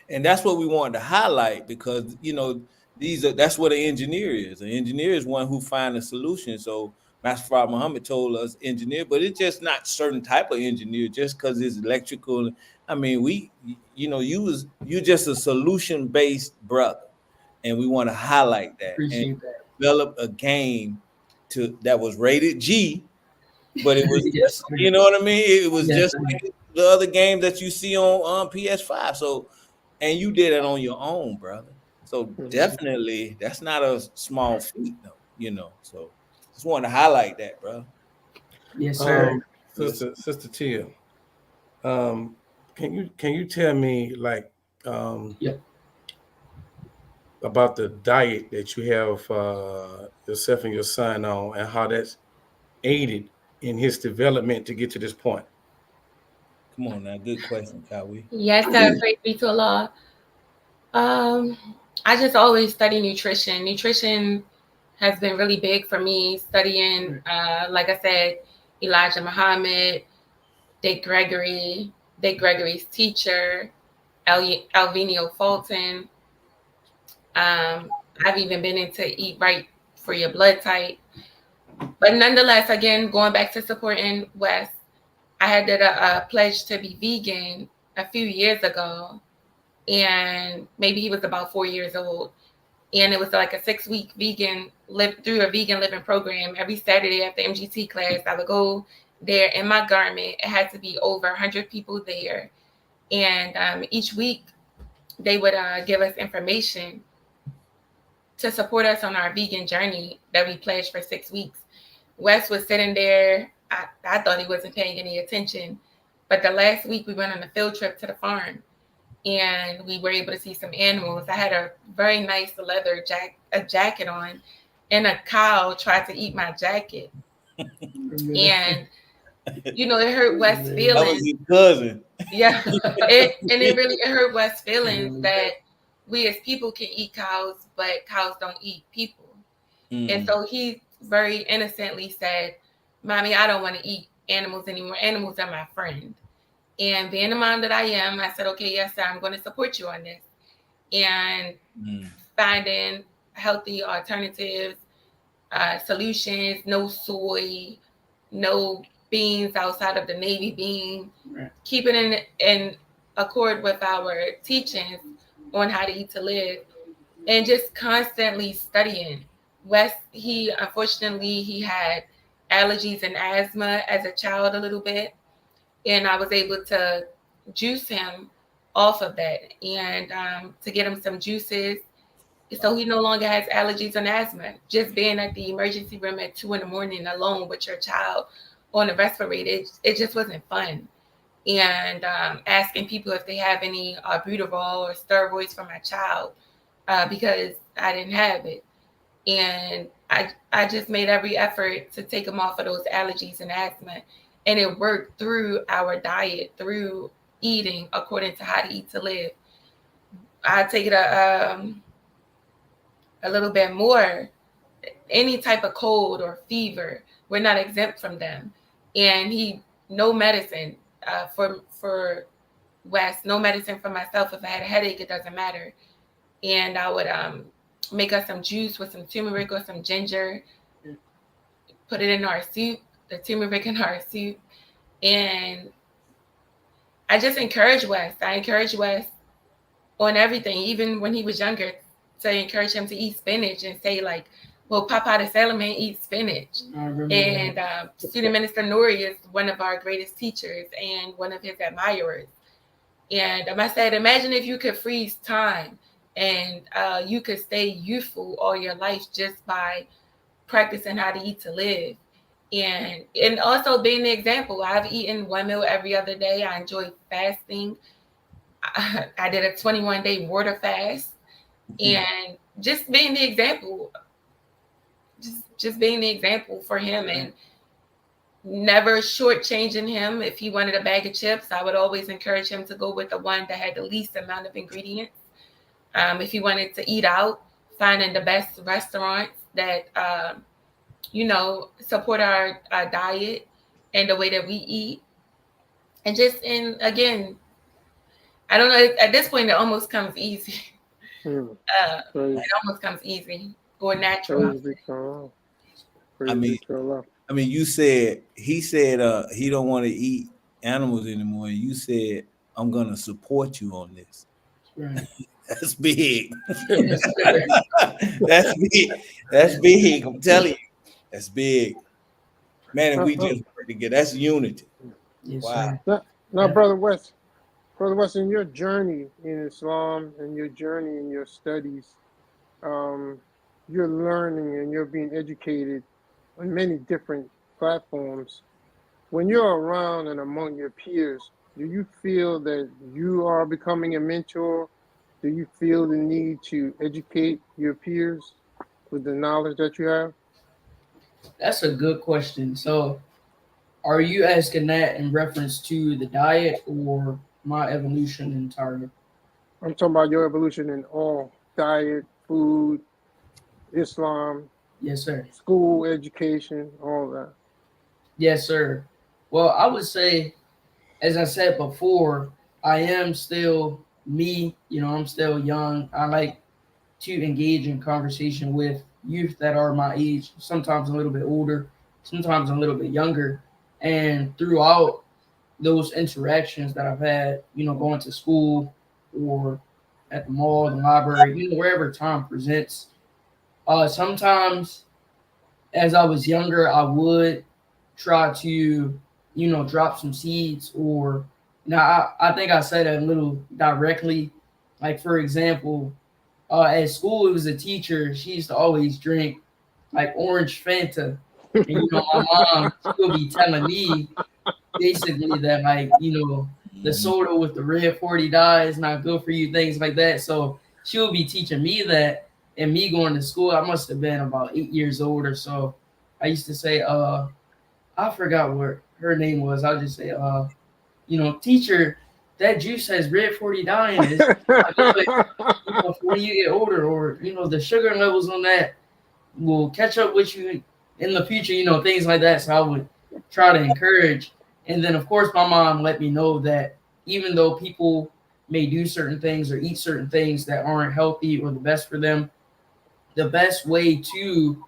Speaker 3: And that's what we wanted to highlight because that's what an engineer is. An engineer is one who finds a solution. So Master Farad Muhammad told us engineer, but it's just not certain type of engineer just because it's electrical. I mean, you just a solution based brother, and we want to highlight that and
Speaker 5: Appreciate that.
Speaker 3: develop a game that was rated G, but it was
Speaker 5: Yes, sir.
Speaker 3: you know what I mean. It was
Speaker 5: Yes,
Speaker 3: just
Speaker 5: sir.
Speaker 3: like the other games that you see on PS5. So. And you did it on your own, brother. So definitely, that's not a small feat, though. So just want to highlight that, bro.
Speaker 5: Yes, sir.
Speaker 2: Sister Tia, can you tell me like
Speaker 5: Yep.
Speaker 2: about the diet that you have yourself and your son on, and how that's aided in his development to get to this point?
Speaker 3: Come on now, good question, Kawi.
Speaker 4: Yes, sir. Praise be to Allah. I just always study nutrition. Nutrition has been really big for me. Studying, like I said, Elijah Muhammad, Dick Gregory's teacher, Alvenio Fulton. I've even been into Eat Right for your blood type. But nonetheless, again, going back to supporting Wes, I had did a pledge to be vegan a few years ago, and maybe he was about 4 years old. And it was like a 6-week through a vegan living program. Every Saturday after MGT class, I would go there in my garment. It had to be over 100 people there. And each week they would give us information to support us on our vegan journey that we pledged for 6 weeks. Wes was sitting there. I thought he wasn't paying any attention. But the last week we went on a field trip to the farm, and we were able to see some animals. I had a very nice leather jacket on, and a cow tried to eat my jacket. And it hurt Wes'
Speaker 3: That
Speaker 4: feelings.
Speaker 3: was his cousin.
Speaker 4: Yeah, it hurt Wes' feelings that we as people can eat cows, but cows don't eat people. And so he very innocently said, "Mommy, I don't want to eat animals anymore. Animals are my friend." And being the mom that I am, I said, "Okay, yes, sir, I'm going to support you on this." And finding healthy alternatives, solutions, no soy, no beans outside of the navy bean, keeping in accord with our teachings on how to eat to live, and just constantly studying. Wes, unfortunately he had allergies and asthma as a child a little bit, and I was able to juice him off of that, and to get him some juices so he no longer has allergies and asthma. Just being at the emergency room at 2 a.m. alone with your child on a respirator, it just wasn't fun. And asking people if they have any albuterol or steroids for my child, because I didn't have it. And I just made every effort to take him off of those allergies and asthma. And it worked through our diet, through eating according to how to eat to live. I take it a little bit more. Any type of cold or fever, we're not exempt from them. And no medicine for Wes, no medicine for myself. If I had a headache, it doesn't matter. And I would make us some juice with some turmeric or some ginger, put it in our soup, the turmeric in our soup. And I just encourage Wes. I encourage Wes on everything, even when he was younger, to encourage him to eat spinach and say, like, well, Papa the Salaman eats spinach. And Student Minister Nori is one of our greatest teachers and one of his admirers. And I said, imagine if you could freeze time and you could stay youthful all your life just by practicing how to eat to live. And also being the example. I've eaten one meal every other day. I enjoy fasting. I did a 21-day water fast. And just being the example, just being the example for him, and never shortchanging him. If he wanted a bag of chips, I would always encourage him to go with the one that had the least amount of ingredients. If he wanted to eat out, finding the best restaurants that support our diet and the way that we eat. And again, I don't know, at this point it almost comes easy. It almost comes easy or natural.
Speaker 3: I mean, he said he don't want to eat animals anymore. You said, I'm gonna support you on this.
Speaker 5: Right.
Speaker 3: That's big. That's big. That's big. I'm telling you, that's big. Man, and we just work together. That's unity.
Speaker 5: Yes,
Speaker 3: Wow.
Speaker 1: Now, Brother West, in your journey in Islam and your journey in your studies, you're learning and you're being educated on many different platforms. When you're around and among your peers, do you feel that you are becoming a mentor? Do you feel the need to educate your peers with the knowledge that you have?
Speaker 5: That's a good question. So, are you asking that in reference to the diet or my evolution entirely?
Speaker 1: I'm talking about your evolution in all diet, food, Islam.
Speaker 5: Yes, sir.
Speaker 1: School, education, all that.
Speaker 5: Yes, sir. Well, I would say, as I said before, I am still me. I'm still young. I like to engage in conversation with youth that are my age, sometimes a little bit older, sometimes a little bit younger. And throughout those interactions that I've had, going to school or at the mall, the library, wherever time presents, sometimes as I was younger, I would try to, drop some seeds. Or now I think I said it a little directly. Like, for example, at school, it was a teacher. She used to always drink like orange Fanta. And, my mom, she'll be telling me basically that, like, the soda with the red 40 dye is not good for you, things like that. So she'll be teaching me that. And me going to school, I must have been about 8 years old or so. I used to say, I forgot what her name was. I'll just say, teacher, that juice has red 40 dye in it. When you get older, or the sugar levels on that will catch up with you in the future, things like that. So I would try to encourage. And then, of course, my mom let me know that even though people may do certain things or eat certain things that aren't healthy or the best for them, the best way to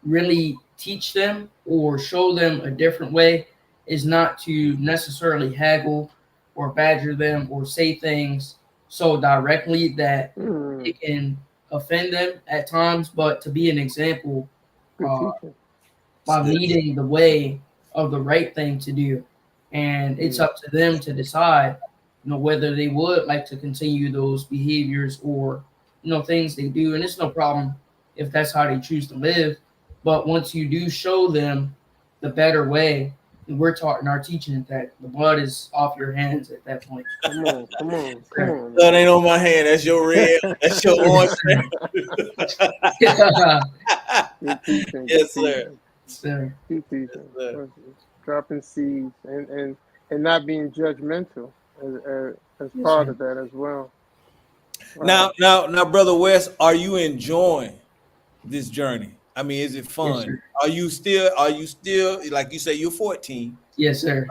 Speaker 5: really teach them or show them a different way is not to necessarily haggle or badger them or say things so directly that it can offend them at times, but to be an example by leading the way of the right thing to do. And it's up to them to decide, whether they would like to continue those behaviors or, things they do. And it's no problem if that's how they choose to live. But once you do show them the better way, and we're taught in our teaching that the blood is off your hands at that point.
Speaker 1: Come on.
Speaker 3: Blood ain't on my hand. That's your red. That's your orange. Yes, sir.
Speaker 1: Keep teaching. Dropping seeds and not being judgmental as part of that as well.
Speaker 3: Wow. Now, Brother West, are you enjoying this journey? I mean, is it fun? Yes, are you still like you say you're 14?
Speaker 5: Yes, sir.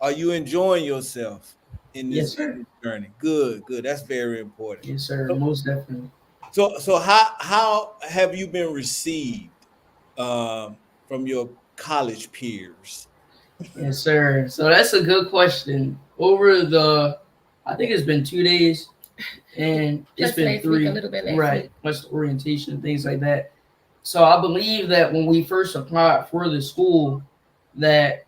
Speaker 3: Are you enjoying yourself? in
Speaker 5: Yes,
Speaker 3: this
Speaker 5: sir.
Speaker 3: journey. Good, good. That's very important.
Speaker 5: Yes, sir.
Speaker 3: So,
Speaker 5: Most definitely.
Speaker 3: so how have you been received from your college peers?
Speaker 5: Yes, sir. So that's a good question. Over the, I think it's been 2 days, and it's
Speaker 4: Plus
Speaker 5: been
Speaker 4: last week, a
Speaker 5: three,
Speaker 4: little bit last
Speaker 5: right?
Speaker 4: week.
Speaker 5: Plus the orientation and things like that. So I believe that when we first applied for the school, that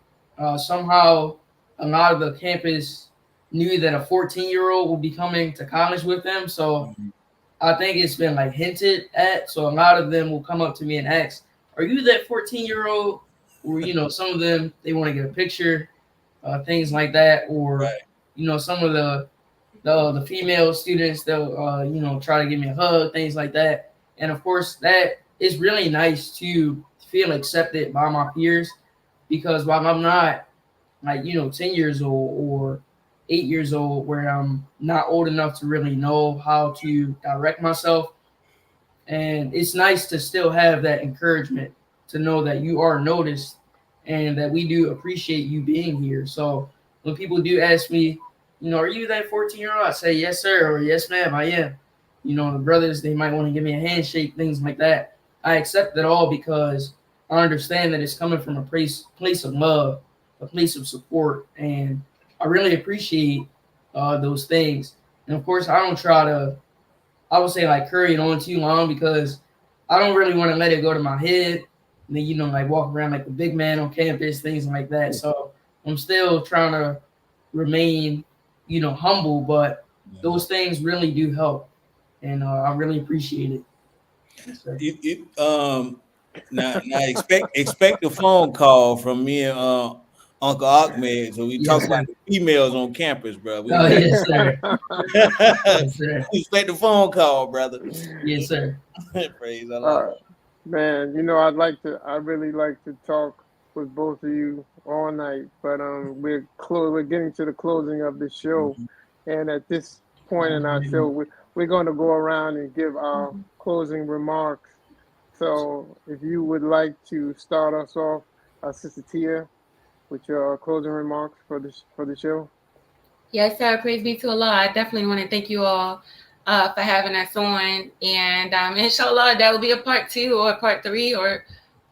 Speaker 5: somehow a lot of the campus knew that a 14-year-old will be coming to college with them. So
Speaker 3: Mhm.
Speaker 5: I think it's been like hinted at. So a lot of them will come up to me and ask, "Are you that 14-year-old?" Or some of them they want to get a picture, things like that. Or
Speaker 3: Right.
Speaker 5: some of the female students they'll try to give me a hug, things like that. And of course, that is really nice to feel accepted by my peers, because while I'm not like 10 years old or 8 years old, where I'm not old enough to really know how to direct myself, and it's nice to still have that encouragement to know that you are noticed and that we do appreciate you being here. So when people do ask me, are you that 14-year-old? I say, yes, sir, or yes, ma'am, I am. The brothers, they might want to give me a handshake, things like that. I accept it all because I understand that it's coming from a place of love, a place of support, and I really appreciate those things. And of course, I don't try to, I would say, like, curry it on too long, because I don't really want to let it go to my head. And then like walk around like the big man on campus, things like that. So I'm still trying to remain, humble, but
Speaker 3: Yeah.
Speaker 5: those things really do help, and I really appreciate it. Yes, sir.
Speaker 3: Now expect a phone call from me and Uncle Ahmed. So we talk
Speaker 5: Yes,
Speaker 3: about
Speaker 5: sir.
Speaker 3: the females on campus, bro.
Speaker 5: Oh, yes, sir. Yes, sir.
Speaker 3: Expect a phone call, brother.
Speaker 5: Yes, sir.
Speaker 3: Praise Allah.
Speaker 1: uh, man, I really like to talk with both of you all night, but we're getting to the closing of the show,
Speaker 3: Mhm.
Speaker 1: and at this point in our show, we're going to go around and give our closing remarks. So, if you would like to start us off, Sister Tia, with your closing remarks for the show.
Speaker 4: Yes, sir. Praise be to Allah. I definitely want to thank you all for having us on. And inshallah, that will be a part 2 or part 3 or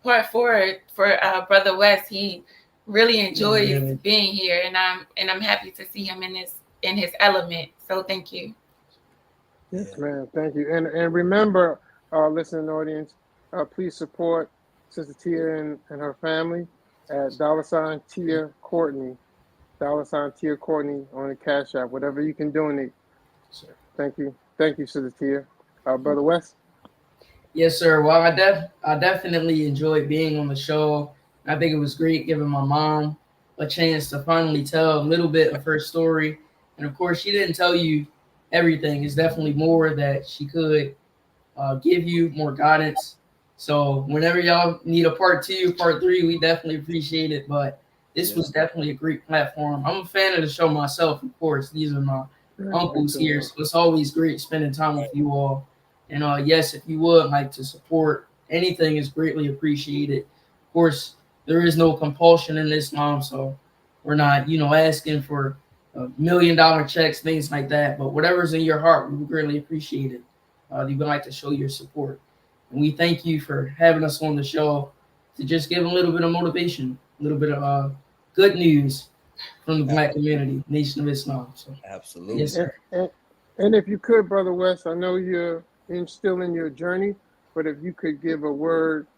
Speaker 4: part 4 for Brother West. He really enjoys
Speaker 5: Really.
Speaker 4: being here, and I'm happy to see him in his element. So thank you.
Speaker 1: Yes, ma'am. Thank you. And remember, listening audience, please support Sister Tia and her family at $ Tia Courtney, $ Tia Courtney on the Cash App. Whatever you can donate.
Speaker 5: Sir.
Speaker 1: Thank you. Thank you, Sister Tia. Brother West.
Speaker 5: Yes, sir. Well, I definitely enjoyed being on the show. I think it was great giving my mom a chance to finally tell a little bit of her story. And of course, she didn't tell you everything. It's definitely more that she could give you, more guidance. So whenever y'all need a part 2, part 3, we definitely appreciate it. But this was
Speaker 3: Yes.
Speaker 5: definitely a great platform. I'm a fan of the show myself, of course. These are my uncles here, so it's always great spending time with you all. And yes, if you would like to support anything, is greatly appreciated. Of course, there is no compulsion in this, mom, so we're not, asking for $1 million checks, things like that. But whatever's in your heart, we would greatly appreciate it. You would like to show your support, and we thank you for having us on the show to just give a little bit of motivation, a little bit of good news from the Black community, Nation of Islam. So,
Speaker 3: Absolutely.
Speaker 5: yes, sir.
Speaker 1: And if you could, Brother West, I know you're still in your journey, but if you could give a word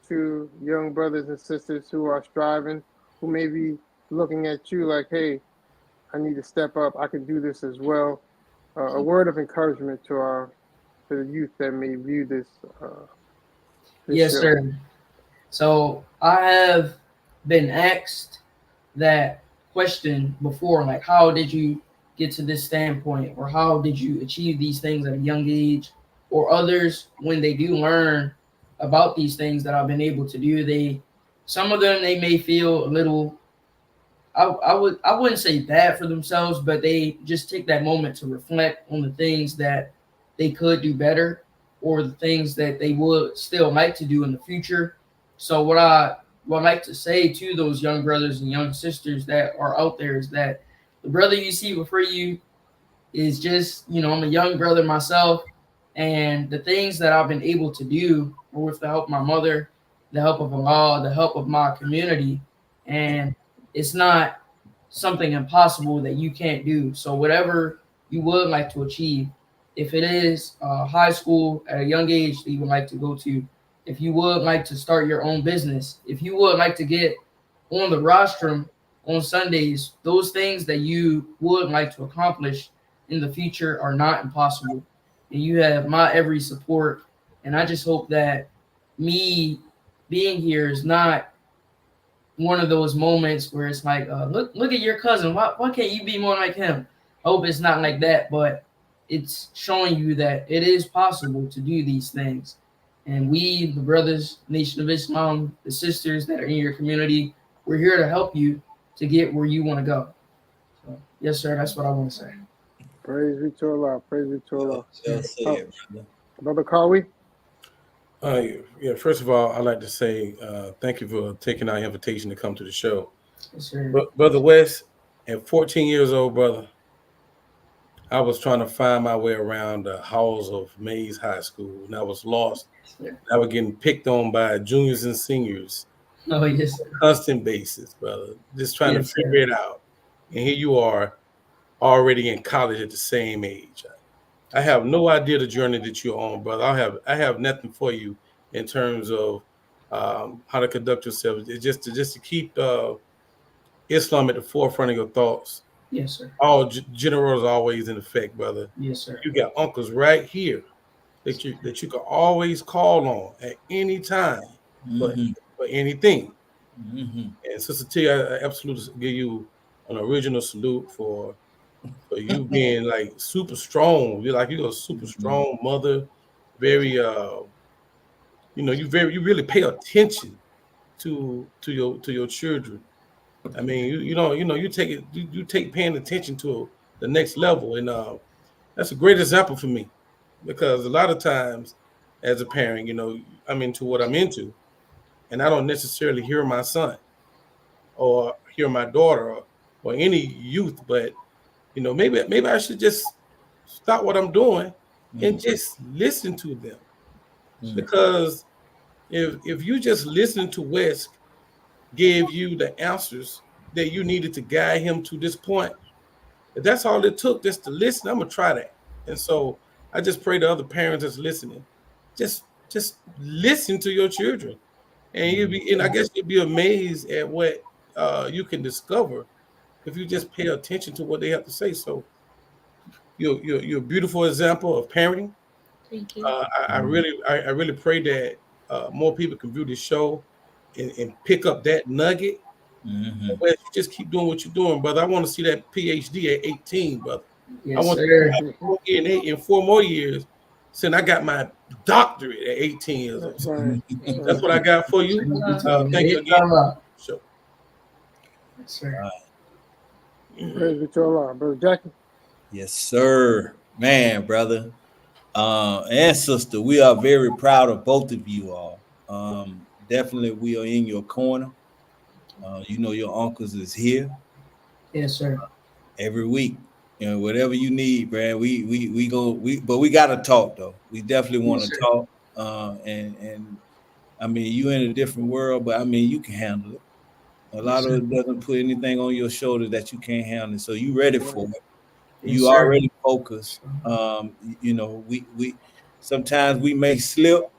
Speaker 1: to young brothers and sisters who are striving, who may be looking at you like, hey, I need to step up. I can do this as well. A word of encouragement to the youth that may view this
Speaker 5: Yes,
Speaker 1: show.
Speaker 5: sir. So I have been asked that question before, like, how did you get to this standpoint, or how did you achieve these things at a young age? Or others, when they do learn about these things that I've been able to do, some of them, they may feel a little, I wouldn't say bad for themselves, but they just take that moment to reflect on the things that they could do better, or the things that they would still like to do in the future. So what I like to say to those young brothers and young sisters that are out there is that the brother you see before you is just, I'm a young brother myself, and the things that I've been able to do with the help of my mother, the help of Allah, the help of my community, and it's not something impossible that you can't do. So whatever you would like to achieve, if it is high school at a young age that you would like to go to, if you would like to start your own business, if you would like to get on the rostrum on Sundays, those things that you would like to accomplish in the future are not impossible. And you have my every support. And I just hope that me being here is not one of those moments where it's like, look at your cousin. Why can't you be more like him? I hope it's not like that, but it's showing you that it is possible to do these things. And we, the brothers, Nation of Islam, the sisters that are in your community, we're here to help you to get where you want to go. So, yes, sir. That's what I want to say.
Speaker 1: Praise be to Allah. Praise be to Allah.
Speaker 3: Brother.
Speaker 1: Brother Kawi?
Speaker 2: Yeah, first of all, I'd like to say thank you for taking our invitation to come to the show.
Speaker 5: Yes, sir.
Speaker 2: Brother West, at 14 years old, brother, I was trying to find my way around the halls of Mays High School, and I was lost.
Speaker 5: Yes,
Speaker 2: I was getting picked on by juniors and seniors,
Speaker 5: oh, yes, sir.
Speaker 2: constant basis, brother, just trying
Speaker 5: Yes,
Speaker 2: to figure it out. And here you are, already in college at the same age. I have no idea the journey that you're on, brother. I have nothing for you in terms of how to conduct yourself. It's just to keep Islam at the forefront of your thoughts.
Speaker 5: Yes, sir.
Speaker 2: All generals are always in effect, brother.
Speaker 5: Yes, sir.
Speaker 2: You got uncles right here that you can always call on at any time for anything.
Speaker 3: Mm-hmm.
Speaker 2: And Sister T, I absolutely give you an original salute for you being like super strong. You're a super strong mother. Very you really pay attention to your children. I mean, you take paying attention to the next level, and that's a great example for me, because a lot of times as a parent, I'm into what I'm into, and I don't necessarily hear my son or hear my daughter or any youth, but maybe I should just stop what I'm doing and just listen to them. Because if you just listen to West gave you the answers that you needed to guide him to this point, if that's all it took, just to listen, I'm gonna try that. And so I just pray to other parents that's listening, just listen to your children, and I guess you'll be amazed at what you can discover if you just pay attention to what they have to say. So you're a beautiful example of parenting.
Speaker 4: Thank you.
Speaker 2: I really pray that more people can view this show and pick up that nugget. Well, just keep doing what you're doing, brother. I want to see that PhD at 18, brother.
Speaker 5: Yes,
Speaker 2: I want
Speaker 5: sir.
Speaker 2: to in 4 more years, since I got my doctorate at 18 years old.
Speaker 1: Right.
Speaker 2: That's what I got for you. Thank you again. Sure.
Speaker 5: Yes, sir.
Speaker 1: Praise be to Allah. Brother Jackie?
Speaker 3: Yes, sir. Man, brother and sister, we are very proud of both of you all. Definitely, we are in your corner. Your uncles is here.
Speaker 5: Yes, sir.
Speaker 3: Every week. Whatever you need, man. But we gotta talk though. We definitely want to talk. And I mean, you in a different world, but I mean, you can handle it. A lot of it doesn't put anything on your shoulder that you can't handle. So you ready for it. You already focused. We sometimes we may slip,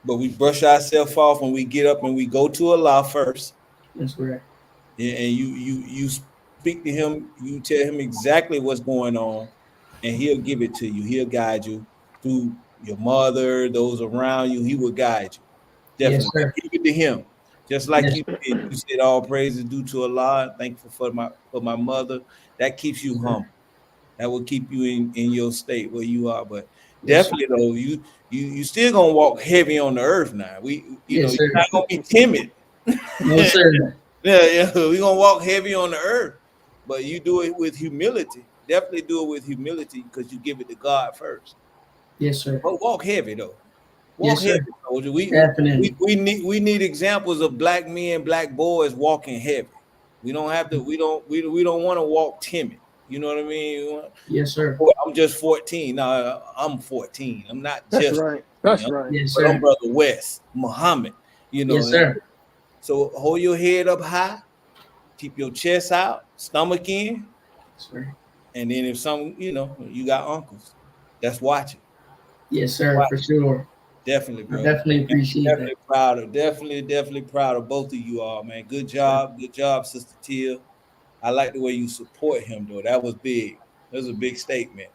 Speaker 3: but we brush ourselves off when we get up and we go to Allah first.
Speaker 5: That's right.
Speaker 3: And you speak to him, you tell him exactly what's going on, and he'll give it to you. He'll guide you through your mother, those around you. He will guide you. Definitely.
Speaker 5: Yes,
Speaker 3: give it to him. Just like you did. You said all praise is due to Allah. Thankful for my mother. That keeps you humble. That will keep you in your state where you are. But definitely though, you still gonna walk heavy on the earth now. You're not gonna be timid.
Speaker 5: No, sir.
Speaker 3: Yeah, we're gonna walk heavy on the earth, but you do it with humility. Definitely do it with humility because you give it to God first.
Speaker 5: Yes, sir.
Speaker 3: But walk heavy though. Walk heavy, soldier. We need examples of black men, black boys walking heavy. We don't have to. We don't want to walk timid. You know what I mean?
Speaker 5: Yes, sir.
Speaker 3: I'm just 14. No, I'm 14. I'm not
Speaker 1: That's
Speaker 3: just
Speaker 1: right.
Speaker 3: 14.
Speaker 1: That's right.
Speaker 5: Yes,
Speaker 3: But I'm
Speaker 5: sir.
Speaker 3: Brother West, Muhammad. You know.
Speaker 5: Yes, sir.
Speaker 3: So hold your head up high, keep your chest out, stomach in,
Speaker 5: Sir.
Speaker 3: and then if some, you got uncles that's watching.
Speaker 5: Yes, sir, for sure.
Speaker 3: Definitely,
Speaker 5: I
Speaker 3: bro.
Speaker 5: definitely appreciate that.
Speaker 3: Definitely proud of both of you all, man. Good job, Sister Tia. I like the way you support him, though. That was big. That was a big statement.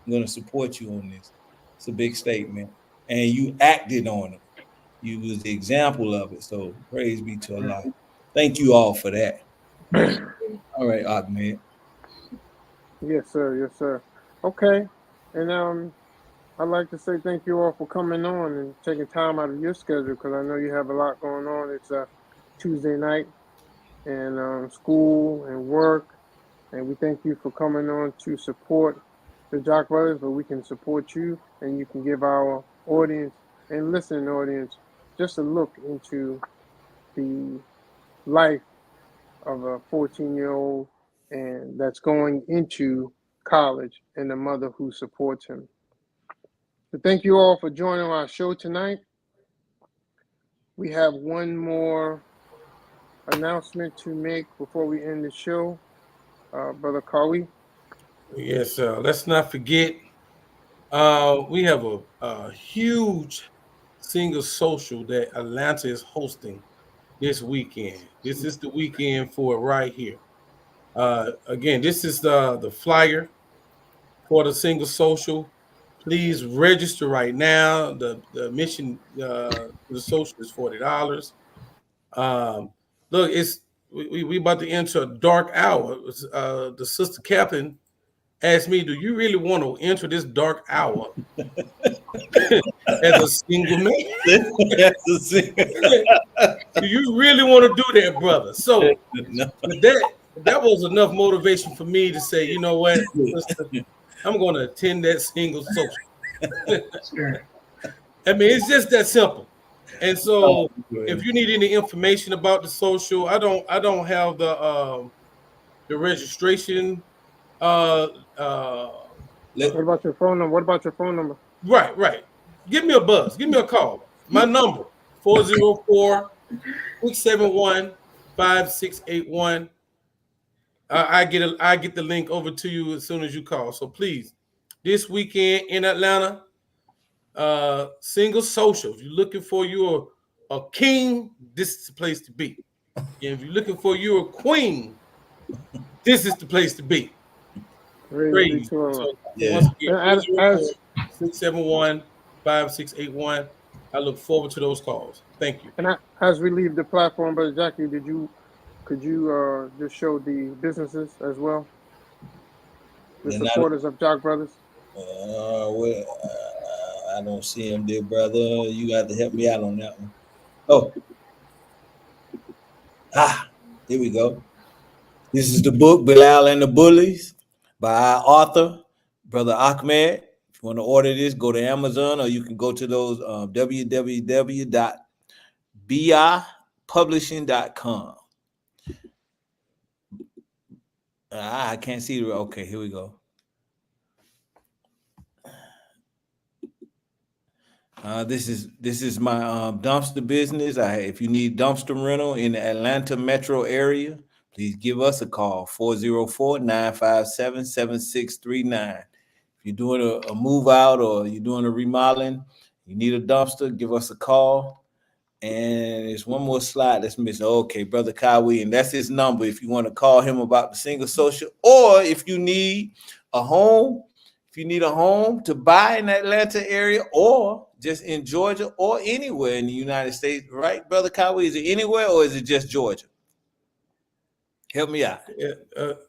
Speaker 3: I'm gonna support you on this. It's a big statement, and you acted on it. You was the example of it. So praise be to Allah. Thank you all for that. All right, Ahmed.
Speaker 1: Yes, sir. Yes, sir. Okay. And I'd like to say thank you all for coming on and taking time out of your schedule because I know you have a lot going on. It's a Tuesday night and school and work. And we thank you for coming on to support the Jock Brothers, but we can support you and you can give our audience and listening audience just a look into the life of a 14-year-old and that's going into college and the mother who supports him. So thank you all for joining our show tonight. We have one more announcement to make before we end the show. Brother Kawi.
Speaker 2: Yes, let's not forget, we have a huge single social that Atlanta is hosting this weekend. This is the weekend for it right here. Again, this is the flyer for the single social. Please register right now. The admission to the social is $40. Look, we about to enter a dark hour. The sister captain asked me, "Do you really want to enter this dark hour as a single man? Do you really want to do that, brother?" So with that was enough motivation for me to say, you know what, sister, I'm going to attend that single social.
Speaker 5: Sure.
Speaker 2: I mean, it's just that simple. And so,
Speaker 3: Oh,
Speaker 2: if you need any information about the social, I don't have the registration. Uh, uh,
Speaker 1: What about your phone number? What about your phone number?
Speaker 2: right. Give me a buzz. Give me a call. My number 404-671-5681. I get the link over to you as soon as you call. So please, this weekend in Atlanta, single social. If you're looking for you a king, this is the place to be. And if you're looking for you a queen, this is the place to be.
Speaker 1: Praise be
Speaker 2: Praise.
Speaker 1: to Allah.
Speaker 2: So
Speaker 3: yeah.
Speaker 2: once again,
Speaker 1: And as
Speaker 2: 404-671-5681. I look forward to those calls. Thank you.
Speaker 1: and as we leave the platform, Brother Jackie, could you just show the businesses as well, the
Speaker 3: They're not.
Speaker 1: supporters of Jock Brothers?
Speaker 3: I don't see him there, brother. You got to help me out on that one. Oh, here we go. This is the book, Bilal and the Bullies, by our author, Brother Ahmed. If you want to order this, go to Amazon or you can go to those www.bipublishing.com. I can't see it. Okay, here we go. This is my dumpster business. If you need dumpster rental in the Atlanta metro area, please give us a call, 404-957-7639. If you're doing a move out or you're doing a remodeling, you need a dumpster, give us a call. And there's one more slide that's missing. Okay, Brother Kawi, and that's his number if you want to call him about the single social, or if you need a home, to buy in the Atlanta area or just in Georgia or anywhere in the United States, right, Brother Kawi? Is it anywhere or is it just Georgia? Help me out.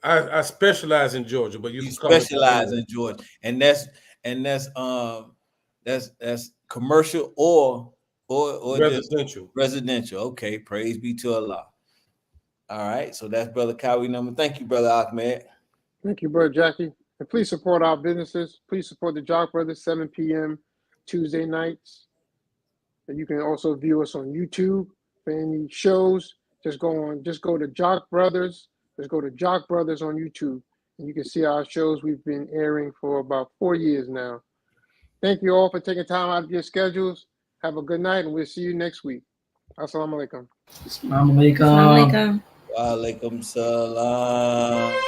Speaker 2: I specialize in Georgia, but you can call it
Speaker 3: Specialize in Georgia, and that's commercial or
Speaker 2: residential.
Speaker 3: just residential. Okay, praise be to Allah. All right, so that's Brother Kawi number. Thank you, Brother Ahmed.
Speaker 1: Thank you, Brother Jackie. And please support our businesses. Please support the Jock Brothers, 7 p.m. Tuesday nights. And you can also view us on YouTube for any shows. just go to Jock Brothers. Just go to Jock Brothers on YouTube, and you can see our shows we've been airing for about 4 years now. Thank you all for taking time out of your schedules. Have a good night, and we'll see you next week. Assalamu alaikum.
Speaker 5: Assalamu alaikum.
Speaker 4: Assalamu alaikum.
Speaker 3: Wa alaikum salam.